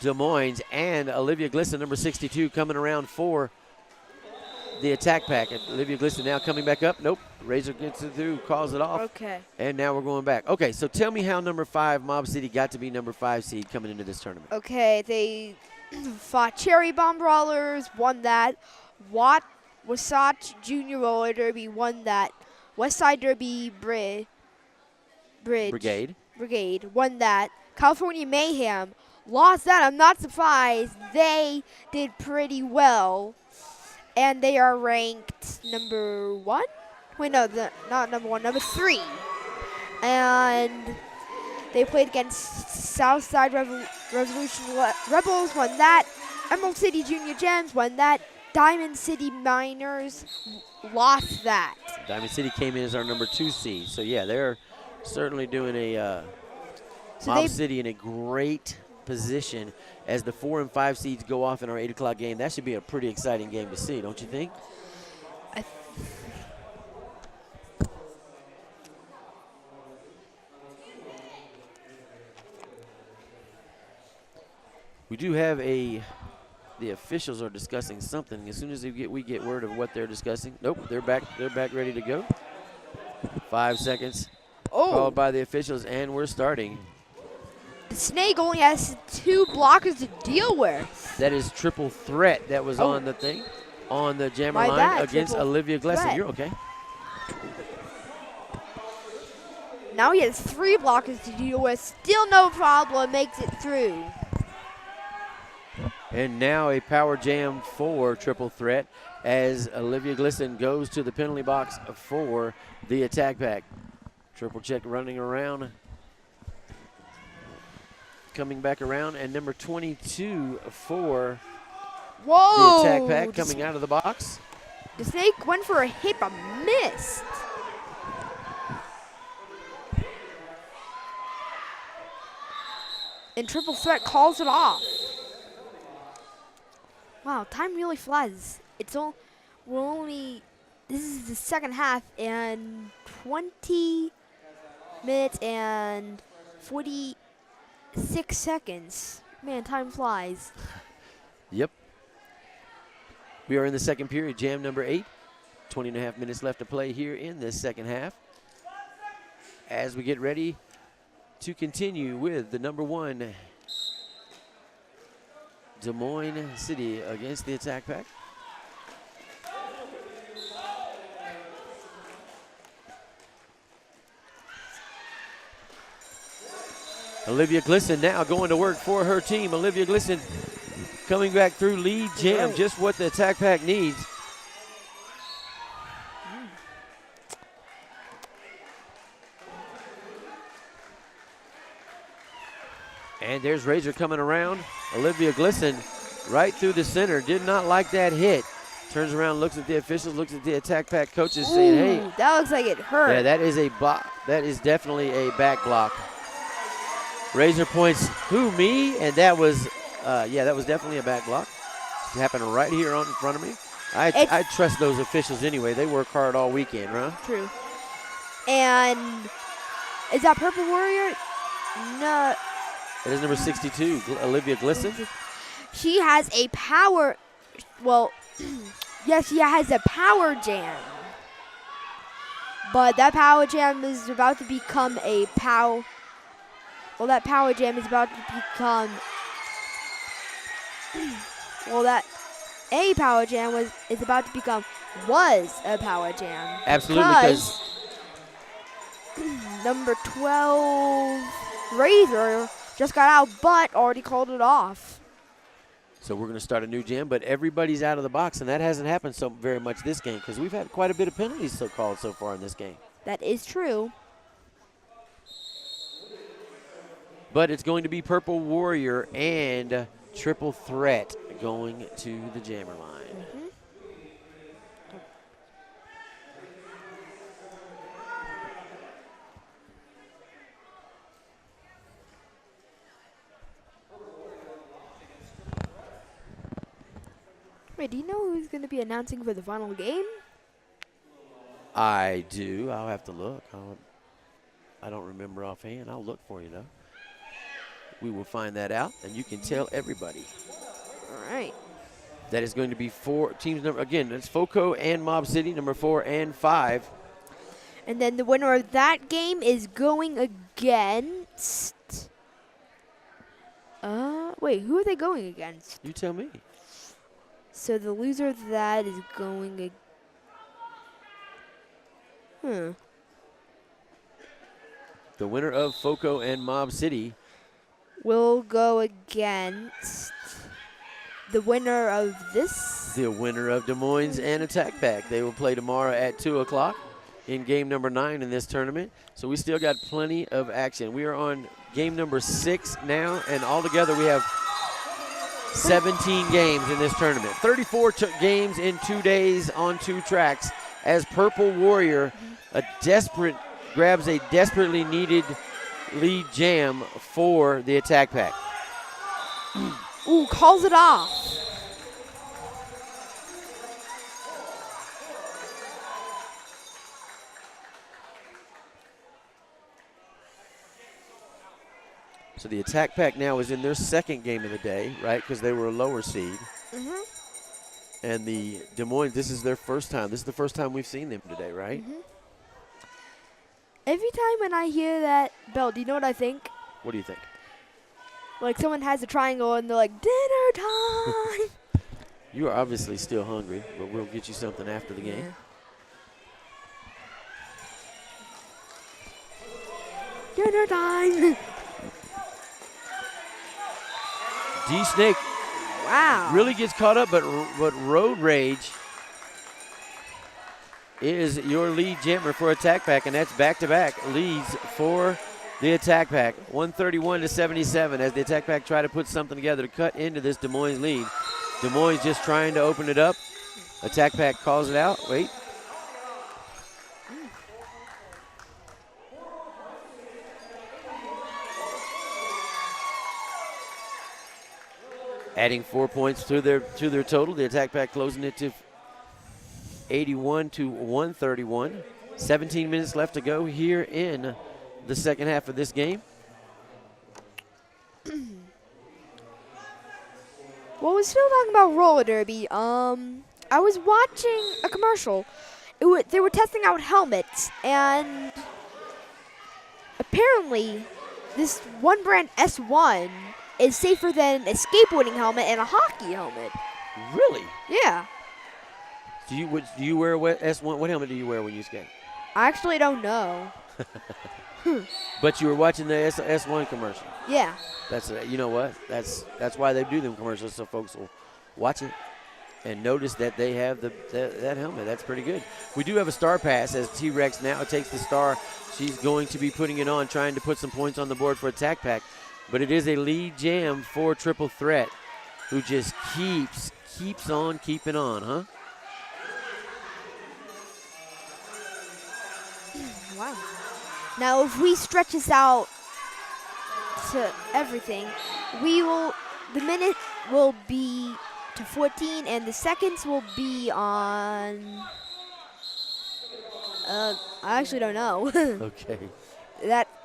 Des Moines, and Olivia Glisson, number 62, coming around for the attack pack. And Olivia Glisson now coming back up. Nope. Razor gets it through, calls it off. Okay. And now we're going back. Okay, so tell me how number 5, Mob City, got to be number 5 seed coming into this tournament. Okay, they fought Cherry Bomb Brawlers, won that. Wasatch Junior Roller Derby won that. Westside Derby Brigade won that. California Mayhem lost that. I'm not surprised. They did pretty well. And they are ranked number 1? Wait, no, not number 1, number 3. And they played against Southside Revolution Rebels, won that. Emerald City Junior Gems won that. Diamond City Miners lost that. Diamond City came in as our number 2 seed. So, yeah, they're certainly doing a Mob City in a great position as the 4 and 5 seeds go off in our 8 o'clock game. That should be a pretty exciting game to see, don't you think? We do have the officials are discussing something. As soon as we get word of what they're discussing. Nope, they're back ready to go. 5 seconds called by the officials, and we're starting. The Snake only has 2 blockers to deal with. That is Triple Threat that was on the thing, on the jammer line against Olivia Glisson. You're okay. Now he has 3 blockers to deal with. Still no problem, makes it through. And now a power jam for Triple Threat as Olivia Glisson goes to the penalty box for the attack pack. Triple check running around. Coming back around, and number 22 for the attack pack coming out of the box. The Snake went for a hit but missed. And Triple Threat calls it off. Wow, time really flies. This is the second half, and 20 minutes and 46 seconds. Man, time flies. Yep. We are in the second period, jam number 8. 20.5 minutes left to play here in this second half. As we get ready to continue with the number 1 Des Moines City against the attack pack. Olivia Glisson now going to work for her team. Olivia Glisson coming back through lead jam, just what the attack pack needs. And there's Razor coming around. Olivia Glisson right through the center. Did not like that hit. Turns around, looks at the officials, looks at the attack pack coaches, saying, hey. That looks like it hurt. Yeah, that is a block. That is definitely a back block. Razor points, who, me? And that was, that was definitely a back block. It happened right here in front of me. I trust those officials anyway. They work hard all weekend, huh? True. And is that Purple Warrior? No. It is number 62, Olivia Glisson. She has a power. Well, yes, she has a power jam. But that power jam is about to become a pow. Well, that power jam is about to become. Well, that a power jam is about to become was a power jam. Absolutely, because number 12 Razor just got out, but already called it off. so we're going to start a new jam, but everybody's out of the box, and that hasn't happened so very much this game because we've had quite a bit of penalties called so far in this game. That is true. But it's going to be Purple Warrior and Triple Threat going to the jammer line. Wait, do you know who's going to be announcing for the final game? I do. I'll have to look. I don't remember offhand. I'll look for you, though. We will find that out, and you can tell everybody. All right. That is going to be 4 teams. Again, it's FOCO and Mob City, number 4 and 5. And then the winner of that game is going against. Wait, who are they going against? You tell me. So the loser of that is going. The winner of FOCO and Mob City Will go against the winner of this. the winner of Des Moines and Attack Pack. They will play tomorrow at 2 o'clock in game number 9 in this tournament. So we still got plenty of action. We are on game number 6 now, and altogether we have 17 games in this tournament. 34 games in 2 days on 2 tracks as Purple Warrior grabs a desperately needed lead jam for the Attack Pack. Ooh, calls it off. So the Attack Pack now is in their second game of the day, right? Because they were a lower seed. And the Des Moines, this is their first time. This is the first time we've seen them today, right? Every time when I hear that bell, do you know what I think? What do you think? Like someone has a triangle and they're like, dinner time. You are obviously still hungry, but we'll get you something after the game. Dinner time. D-Snake Wow. really gets caught up, but Road Rage is your lead jammer for Attack Pack, and that's back-to-back leads for the Attack Pack. 131-77 as the Attack Pack try to put something together to cut into this Des Moines lead. Des Moines just trying to open it up. Attack Pack calls it out. Wait. Adding 4 points to their total. The Attack Pack closing it to 81-131. 17 minutes left to go here in the second half of this game. Well, we're still talking about roller derby. I was watching a commercial. They were testing out helmets, and apparently, this one brand S1 is safer than a skateboarding helmet and a hockey helmet. Really? Yeah. Do you wear what S1? What helmet do you wear when you skate? I actually don't know. But you were watching the S1 commercial. Yeah. That's you know what? That's why they do them commercials, so folks will watch it and notice that they have that helmet. That's pretty good. We do have a star pass as T-Rex now takes the star. She's going to be putting it on, trying to put some points on the board for Attack Pack. But it is a lead jam for Triple Threat, who just keeps on keeping on, huh? Wow. Now, if we stretch this out to everything, the minute will be to 14, and the seconds will be on. I actually don't know. Okay.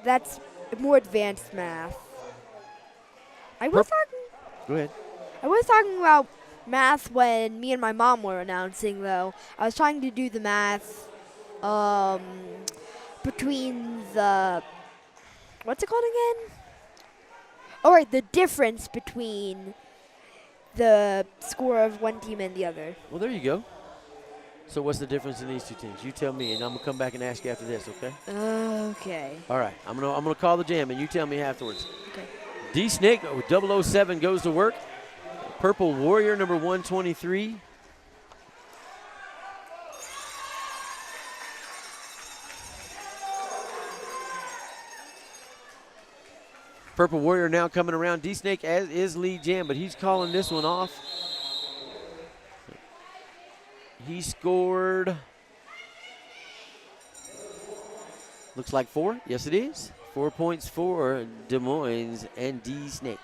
That's more advanced math. I was Go ahead. talking about math when me and my mom were announcing, though. I was trying to do the math between the, what's it called again? Oh, right, the difference between the score of one team and the other. Well, there you go. So what's the difference in these two teams? You tell me, and I'm gonna come back and ask you after this, okay? Okay. All right. I'm gonna call the jam, and you tell me afterwards. Okay. D Snake 007 goes to work. Purple Warrior number 123. Purple Warrior now coming around. D Snake as is lead jam, but he's calling this one off. He scored, looks like 4. Yes, it is. 4 points for Des Moines and D Snake.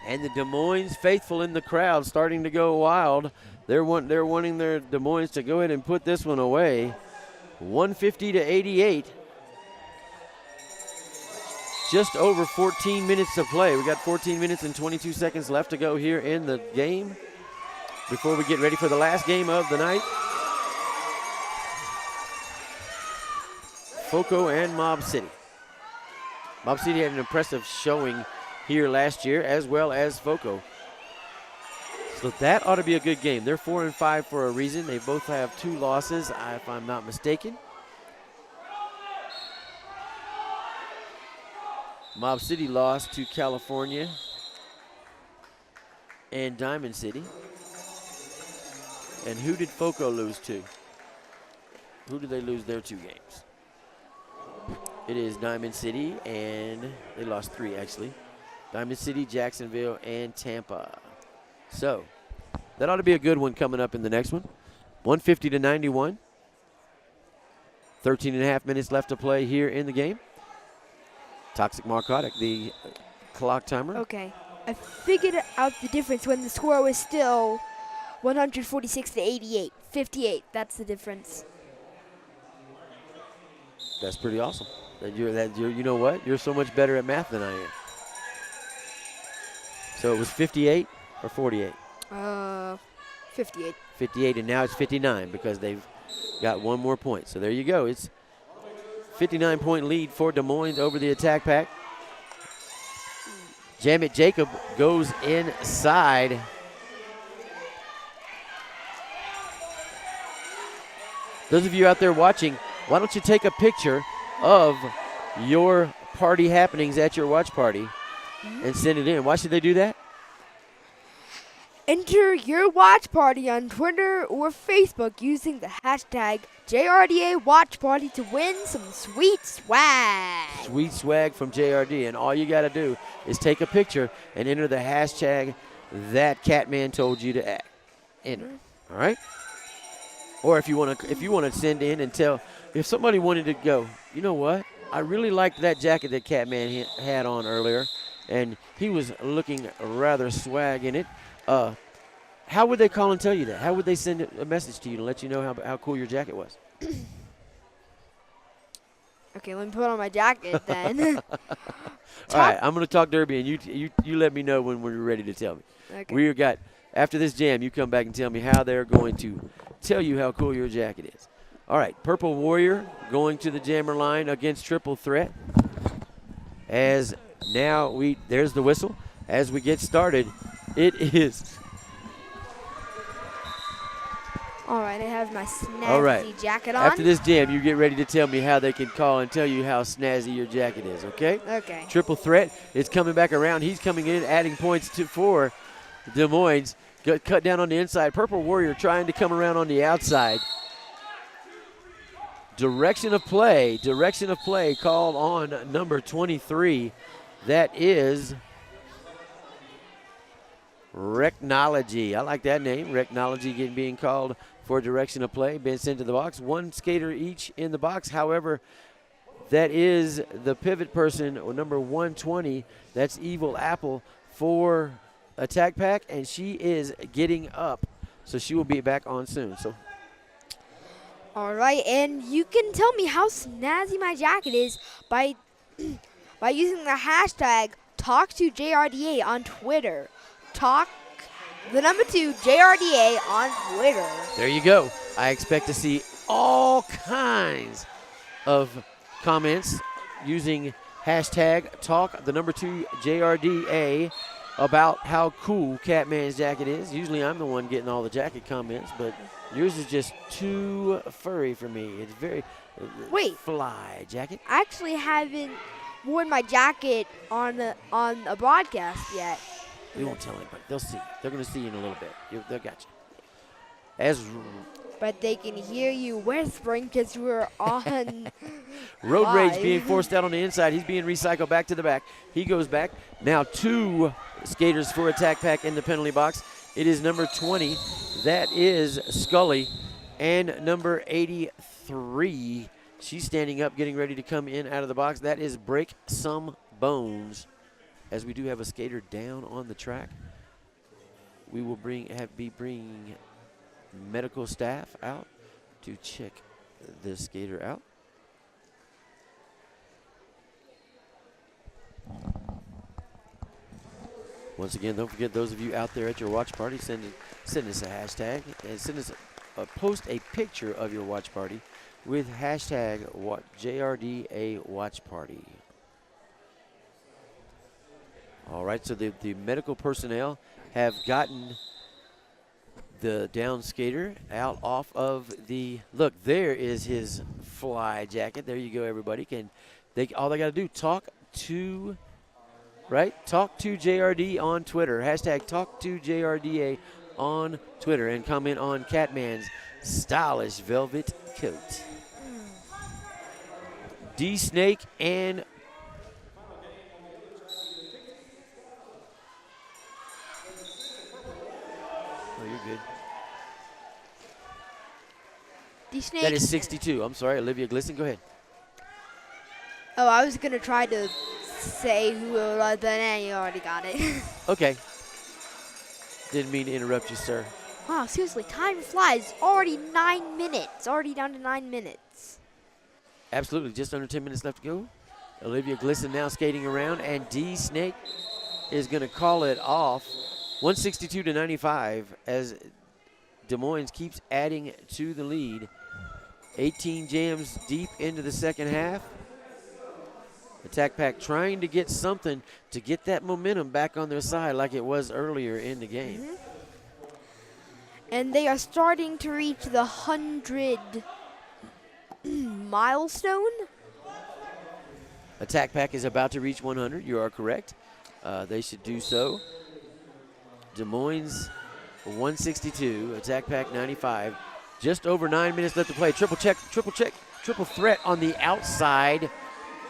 And the Des Moines faithful in the crowd starting to go wild. They're wanting their Des Moines to go ahead and put this one away. 150 to 88. Just over 14 minutes to play. We got 14 minutes and 22 seconds left to go here in the game before we get ready for the last game of the night. Foco and Mob City. Mob City had an impressive showing here last year, as well as Foco. So that ought to be a good game. They're 4-5 for a reason. They both have 2 losses, if I'm not mistaken. Mob City lost to California and Diamond City. And who did Foco lose to? Who did they lose their 2 games? It is Diamond City, and they lost 3 actually. Diamond City, Jacksonville, and Tampa. So that ought to be a good one coming up in the next one. 150 to 91. 13 and a half minutes left to play here in the game. Toxic Narcotic, the clock timer. Okay. I figured out the difference when the score was still 146 to 88. 58. That's the difference. That's pretty awesome. You know what? You're so much better at math than I am. So it was 58 or 48? 58. 58, and now it's 59 because they've got 1 more point. So there you go. It's 59-point lead for Des Moines over the attack pack. Jamit Jacob goes inside. Those of you out there watching, why don't you take a picture of your party happenings at your watch party and send it in? Why should they do that? Enter your watch party on Twitter or Facebook using the hashtag JRDA Watch Party to win some sweet swag. Sweet swag from JRD, and all you got to do is take a picture and enter the hashtag that Catman told you to enter. All right? Or if you want to send in and tell, if somebody wanted to go, you know what? I really liked that jacket that Catman had on earlier, and he was looking rather swag in it. How would they call and tell you that? How would they send a message to you to let you know how cool your jacket was? Okay, let me put on my jacket then. All right, I'm going to talk Derby, and you let me know when you're ready to tell me. Okay. After this jam, you come back and tell me how they're going to tell you how cool your jacket is. All right, Purple Warrior going to the jammer line against Triple Threat. As now there's the whistle. As we get started, it is. All right, I have my snazzy jacket on. After this jam, you get ready to tell me how they can call and tell you how snazzy your jacket is, okay? Okay. Triple Threat is coming back around. He's coming in, adding points for Des Moines. Cut down on the inside. Purple Warrior trying to come around on the outside. Direction of play called on number 23. That is Recnology. I like that name. Recnology being called for direction of play. Been sent to the box. 1 skater each in the box. However, That is the pivot person, number 120. That's Evil Apple for Attack Pack, and she is getting up. So she will be back on soon. So All right, and you can tell me how snazzy my jacket is by by using the hashtag #TalkToJRDA on Twitter. Talk the number 2 JRDA on Twitter. there you go. I expect to see all kinds of comments using hashtag talk the number 2 JRDA about how cool Catman's jacket is. Usually I'm the one getting all the jacket comments, but yours is just too furry for me. It's very fly jacket. I actually haven't worn my jacket on a broadcast yet. We won't tell anybody. They'll see. They're going to see you in a little bit. They'll got you. But they can hear you whispering because we're on Road live. Rage being forced out on the inside. He's being recycled back to the back. He goes back. Now 2 skaters for Attack Pack in the penalty box. It is number 20. That is Scully. And number 83. She's standing up, getting ready to come in out of the box. That is Break Some Bones. As we do have a skater down on the track, we will be bringing medical staff out to check the skater out. Once again, don't forget, those of you out there at your watch party, send us a hashtag and send us post a picture of your watch party with hashtag JRDA Watch Party. All right, so the medical personnel have gotten the down skater out off of the, look, there is his fly jacket. There you go, everybody. All they got to do, talk to JRD on Twitter. Hashtag talk to JRDA on Twitter and comment on Catman's stylish velvet coat. D-Snake and you're good. D-Snake. That is 62. I'm sorry, Olivia Glisson. Go ahead. Oh, I was going to try to say who it was, but you already got it. Okay. Didn't mean to interrupt you, sir. Wow, seriously, time flies. Already 9 minutes. Already down to 9 minutes. Absolutely. Just under 10 minutes left to go. Olivia Glisson now skating around, and D-Snake is going to call it off. 162-95 as Des Moines keeps adding to the lead. 18 jams deep into the second half. Attack Pack trying to get something to get that momentum back on their side like it was earlier in the game. Mm-hmm. And they are starting to reach the 100 milestone. Attack Pack is about to reach 100. You are correct. They should do so. Des Moines 162, Attack Pack 95. Just over 9 minutes left to play. Triple check, triple threat on the outside.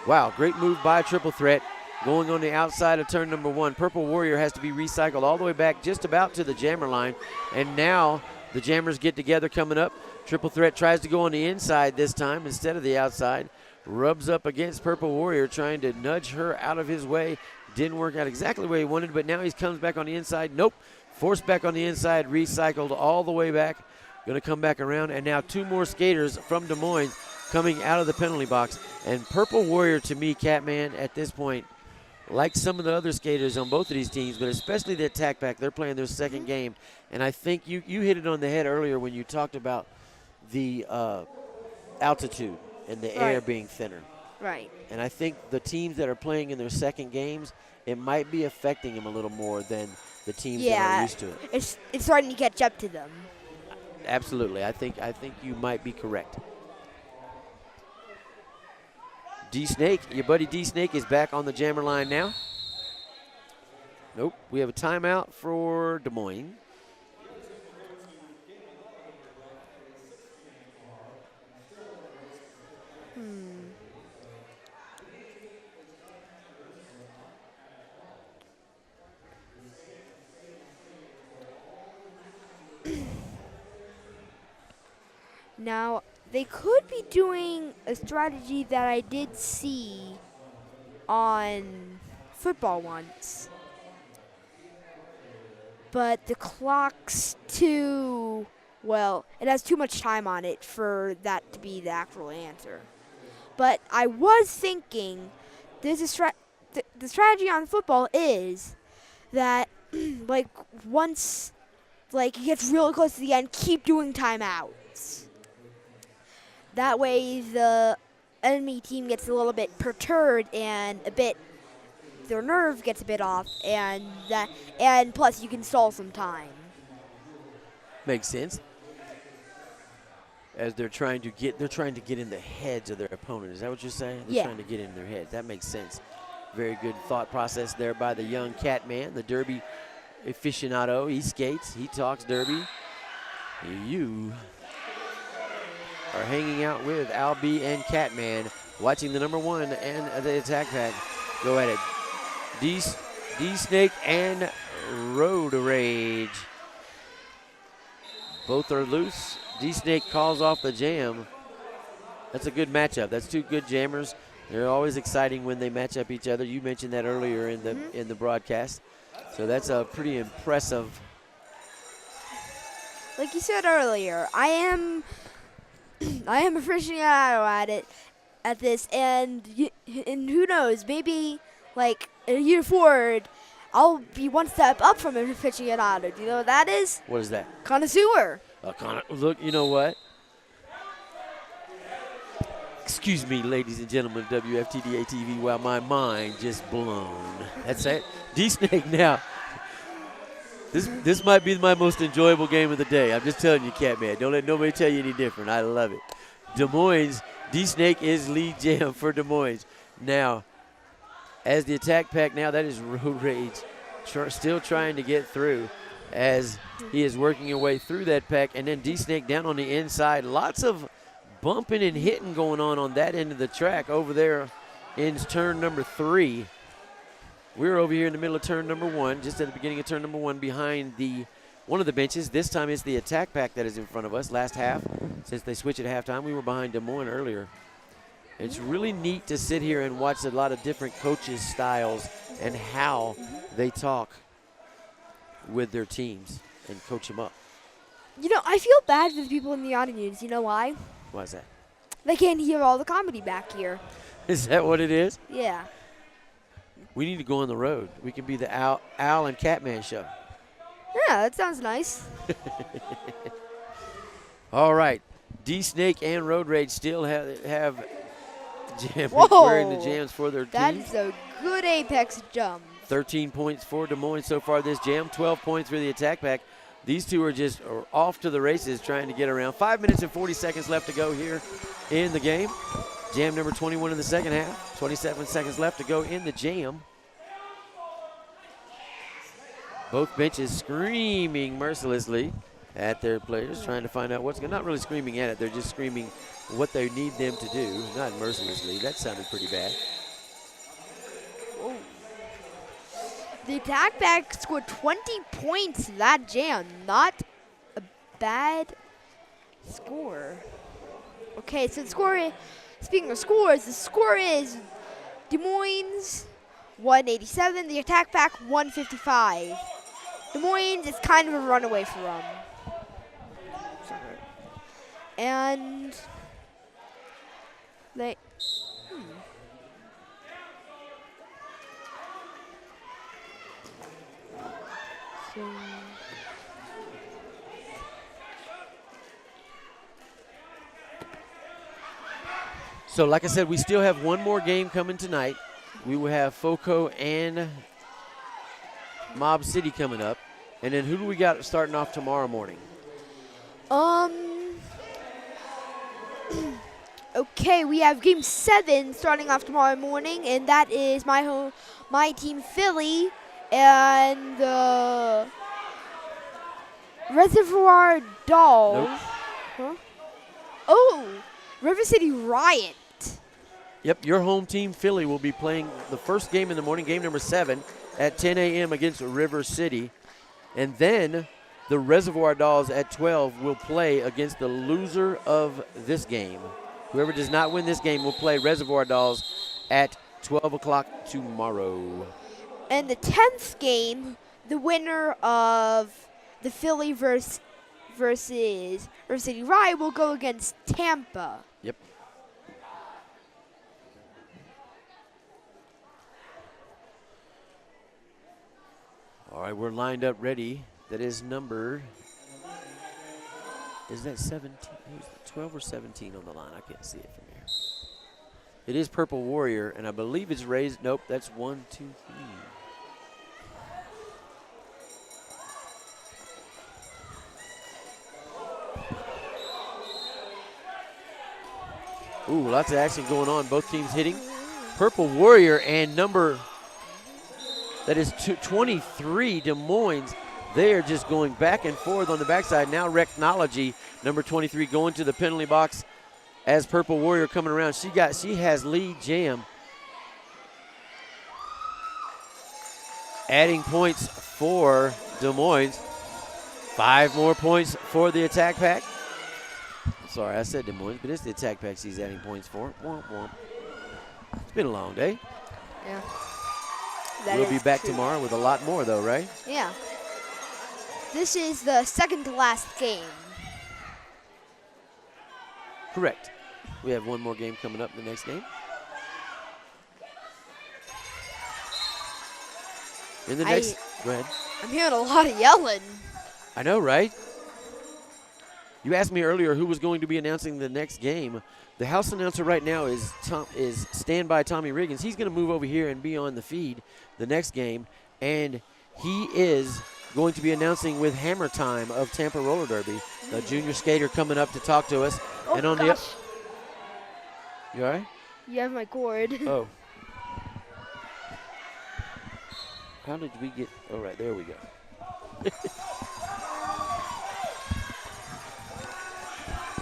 Wow, great move by Triple Threat. Going on the outside of turn number 1. Purple Warrior has to be recycled all the way back just about to the jammer line. And now the jammers get together coming up. Triple Threat tries to go on the inside this time instead of the outside. Rubs up against Purple Warrior, trying to nudge her out of his way. Didn't work out exactly where he wanted, but now he comes back on the inside. Nope. Forced back on the inside, recycled all the way back. Going to come back around, and now 2 more skaters from Des Moines coming out of the penalty box. And Purple Warrior, to me, Catman, at this point, like some of the other skaters on both of these teams, but especially the Attack Pack, they're playing their second game. And I think you hit it on the head earlier when you talked about the altitude and the air being thinner. Right. And I think the teams that are playing in their second games, it might be affecting them a little more than the teams that are used to it. It's starting to catch up to them. Absolutely. I think you might be correct. D-Snake, your buddy D-Snake is back on the jammer line now. Nope, we have a timeout for Des Moines. Now, They could be doing a strategy that I did see on football once. But the clock's too, well, it has too much time on it for that to be the actual answer. But I was thinking, there's the strategy on football is that, like, once, like, it gets really close to the end, keep doing timeouts. That way the enemy team gets a little bit perturbed and their nerve gets a bit off, and plus you can stall some time. Makes sense. As they're trying to get in the heads of their opponent. Is that what you're saying? They're trying to get in their heads. That makes sense. Very good thought process there by the young Catman, the Derby aficionado. He skates, he talks Derby. You are hanging out with Albie and Catman, watching the number 1 and the attack pack go at it. D-Snake and Road Rage. Both are loose. D-Snake calls off the jam. That's a good matchup. That's two good jammers. They're always exciting when they match up each other. You mentioned that earlier in the broadcast. So that's a pretty impressive. Like you said earlier, I am aficionado at this, and who knows, maybe like in a year forward, I'll be one step up from an aficionado. Do you know what that is? What is that? Connoisseur. Look, you know what? Excuse me, ladies and gentlemen, WFTDA TV, while my mind just blown. That's it. D-Snake now. This might be my most enjoyable game of the day. I'm just telling you, Catman. Don't let nobody tell you any different. I love it. Des Moines, D-Snake is lead jam for Des Moines. Now, as the attack pack now, that is Road Rage still trying to get through as he is working his way through that pack. And then D-Snake down on the inside. Lots of bumping and hitting going on that end of the track over there in turn number 3. We're over here in the middle of turn number 1, just at the beginning of turn number 1 behind one of the benches. This time it's the attack pack that is in front of us. Last half, since they switched at halftime, we were behind Des Moines earlier. It's really neat to sit here and watch a lot of different coaches' styles and how they talk with their teams and coach them up. You know, I feel bad for the people in the audience. You know why? Why is that? They can't hear all the comedy back here. Is that what it is? Yeah. We need to go on the road. We can be the Al and Catman show. Yeah, that sounds nice. All right. D-Snake and Road Rage still have Whoa. wearing the jams for their That teams. is a good apex jump. 13 points for Des Moines so far this jam. 12 points for the attack pack. These two are off to the races trying to get around. 5 minutes and 40 seconds left to go here in the game. Jam number 21 in the second half. 27 seconds left to go in the jam. Both benches screaming mercilessly at their players, trying to find out what's going on. Not really screaming at it. They're just screaming what they need them to do. Not mercilessly. That sounded pretty bad. Whoa. The attack pack scored 20 points in that jam. Not a bad score. Okay, so the score is, speaking of scores, the score is Des Moines 187, the attack pack 155. Des Moines is kind of a runaway for them. And they So like I said, we still have one more game coming tonight. We will have FOCO and Mob City coming up. And then who do we got starting off tomorrow morning? Okay, we have game 7 starting off tomorrow morning, and that is my team Philly and the Reservoir Dolls. Nope. Huh? Oh, River City Riot. Yep, your home team, Philly, will be playing the first game in the morning, game number 7, at 10 a.m. against River City. And then the Reservoir Dogs at 12 will play against the loser of this game. Whoever does not win this game will play Reservoir Dogs at 12 o'clock tomorrow. And the 10th game, the winner of the Philly versus River City Rye will go against Tampa. Yep. All right, we're lined up ready. That is number, is that 17? Who's the 12 or 17 on the line? I can't see it from here. It is Purple Warrior, and I believe it's raised. Nope, that's 1, 2, 3. Ooh, lots of action going on. Both teams hitting. Purple Warrior and number, that is 23, Des Moines. They are just going back and forth on the backside. Now Recnology, number 23, going to the penalty box as Purple Warrior coming around. She has lead jam. Adding points for Des Moines. 5 more points for the attack pack. Sorry, I said Des Moines, but it's the attack pack she's adding points for. Womp, womp. It's been a long day. Yeah. We'll be back tomorrow with a lot more, though, right? Yeah. This is the second to last game. Correct. We have one more game coming up in the next game. In the next, go ahead. I'm hearing a lot of yelling. I know, right? You asked me earlier who was going to be announcing the next game. The house announcer right now is standby Tommy Riggins. He's going to move over here and be on the feed the next game, and he is going to be announcing with Hammer Time of Tampa Roller Derby, the junior skater coming up to talk to us. Oh, and on gosh. You all right? You have my cord. Oh. How did we get? All right, there we go.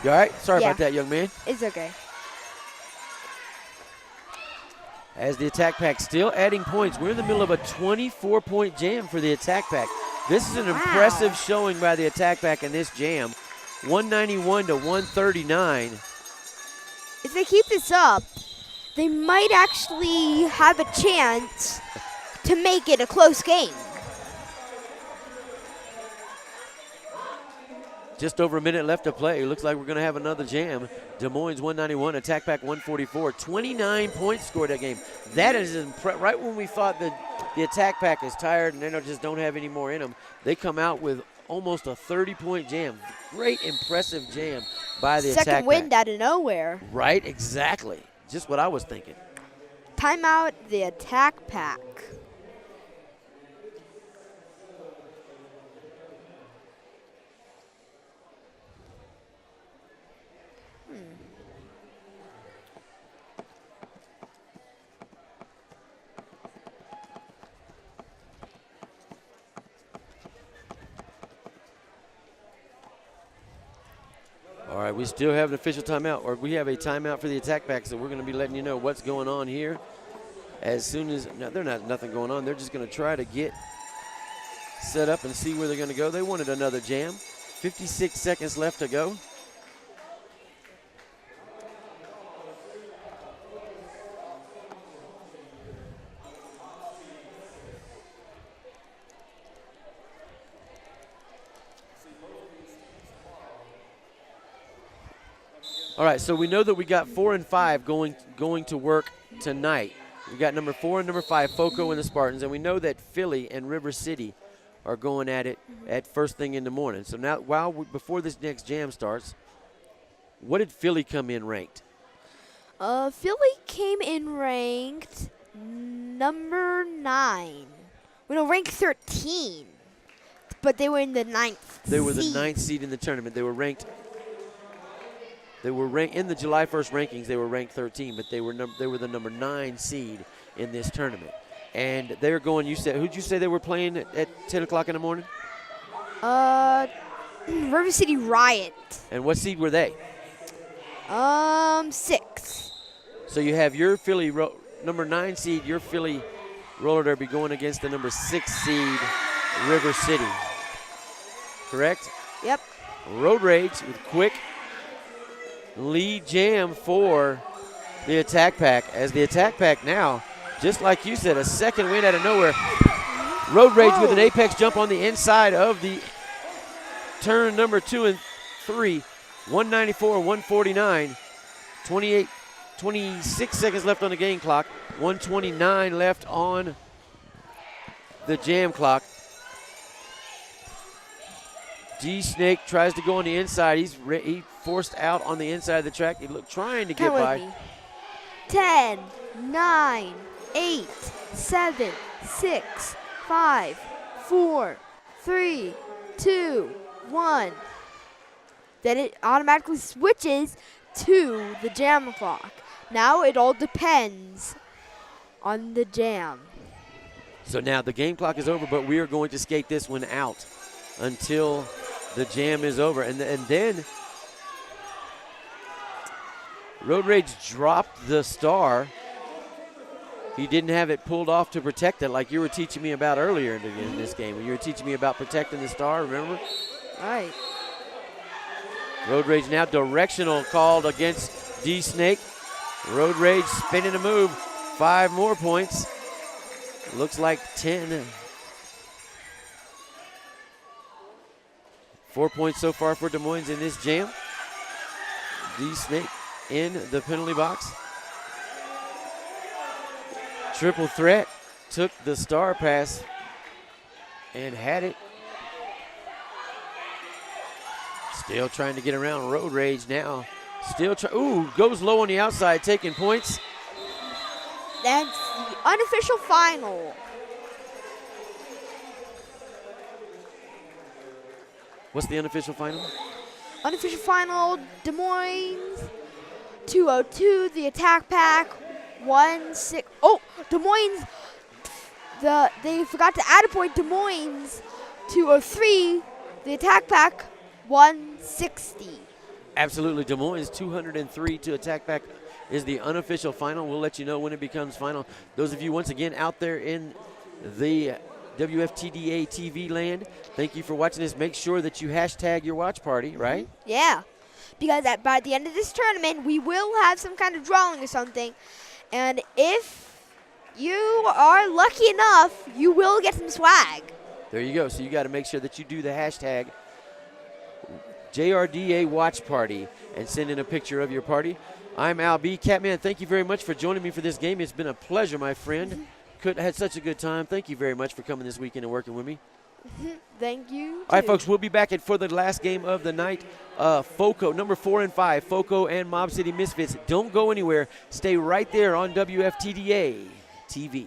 You all right? Sorry about that, young man. It's okay. As the attack pack still adding points. We're in the middle of a 24-point jam for the attack pack. This is an impressive showing by the attack pack in this jam. 191 to 139. If they keep this up, they might actually have a chance to make it a close game. Just over a minute left to play. Looks like we're going to have another jam. Des Moines 191, attack pack 144. 29 points scored that game. That is right when we thought that the attack pack is tired and they just don't have any more in them. They come out with almost a 30-point jam. Great, impressive jam by the attack pack. Second wind out of nowhere. Right, exactly. Just what I was thinking. Timeout, the attack pack. All right, we still have an official timeout, or we have a timeout for the attack pack, so we're going to be letting you know what's going on here. As soon as, no, nothing going on. They're just going to try to get set up and see where they're going to go. They wanted another jam. 56 seconds left to go. All right, so we know that we got 4 and 5 going to work tonight. We got number 4 and number 5, Foco and the Spartans, and we know that Philly and River City are going at it at first thing in the morning. So now, before this next jam starts, what did Philly come in ranked? Philly came in ranked number 9. Ranked 13, but they were in the 9th. They were the 9th seed in the tournament. They were ranked. They were ranked in the July 1st rankings. They were ranked 13, but they were the number 9 seed in this tournament. And they're going. Who'd you say they were playing at 10 o'clock in the morning? River City Riot. And what seed were they? 6. So you have your Philly number 9 seed, your Philly roller derby going against the number 6 seed River City. correct? Yep. Road Rage with quick lead jam for the Attack Pack, as the Attack Pack now, just like you said, a second win out of nowhere. Road Rage with an apex jump on the inside of the turn number 2 and 3. 194, 149, 26 seconds left on the game clock. 129 left on the jam clock. D-Snake tries to go on the inside. He forced out on the inside of the track. He looked trying to get Come with by. me. 10, 9, 8, 7, 6, 5, 4, 3, 2, 1. Then it automatically switches to the jam clock. Now it all depends on the jam. So now the game clock is over, but we are going to skate this one out until the jam is over. And then Road Rage dropped the star. He didn't have it pulled off to protect it like you were teaching me about earlier in this game. When you were teaching me about protecting the star, remember? All right. Road Rage now directional called against D-Snake. Road Rage spinning a move. 5 more points. Looks like 10. 4 points so far for Des Moines in this jam. D-Snake in the penalty box. Triple threat took the star pass and had it. Still trying to get around Road Rage now. Still goes low on the outside, taking points. That's the unofficial final. What's the unofficial final? Unofficial final, Des Moines 202, the Attack Pack 16. Oh, Des Moines, they forgot to add a point. Des Moines 203, the Attack Pack 160. Absolutely, Des Moines 203 to Attack Pack is the unofficial final. We'll let you know when it becomes final. Those of you once again out there in the WFTDA TV land, thank you for watching this. Make sure that you hashtag your watch party, right? Yeah, because by the end of this tournament, we will have some kind of drawing or something. And if you are lucky enough, you will get some swag. There you go. So you got to make sure that you do the hashtag JRDA Watch Party and send in a picture of your party. I'm Al B. Catman, thank you very much for joining me for this game. It's been a pleasure, my friend. Had such a good time. Thank you very much for coming this weekend and working with me. Thank you. All right, folks, we'll be back for the last game of the night. FOCO, number 4 and 5, FOCO and Mob City Misfits. Don't go anywhere. Stay right there on WFTDA TV.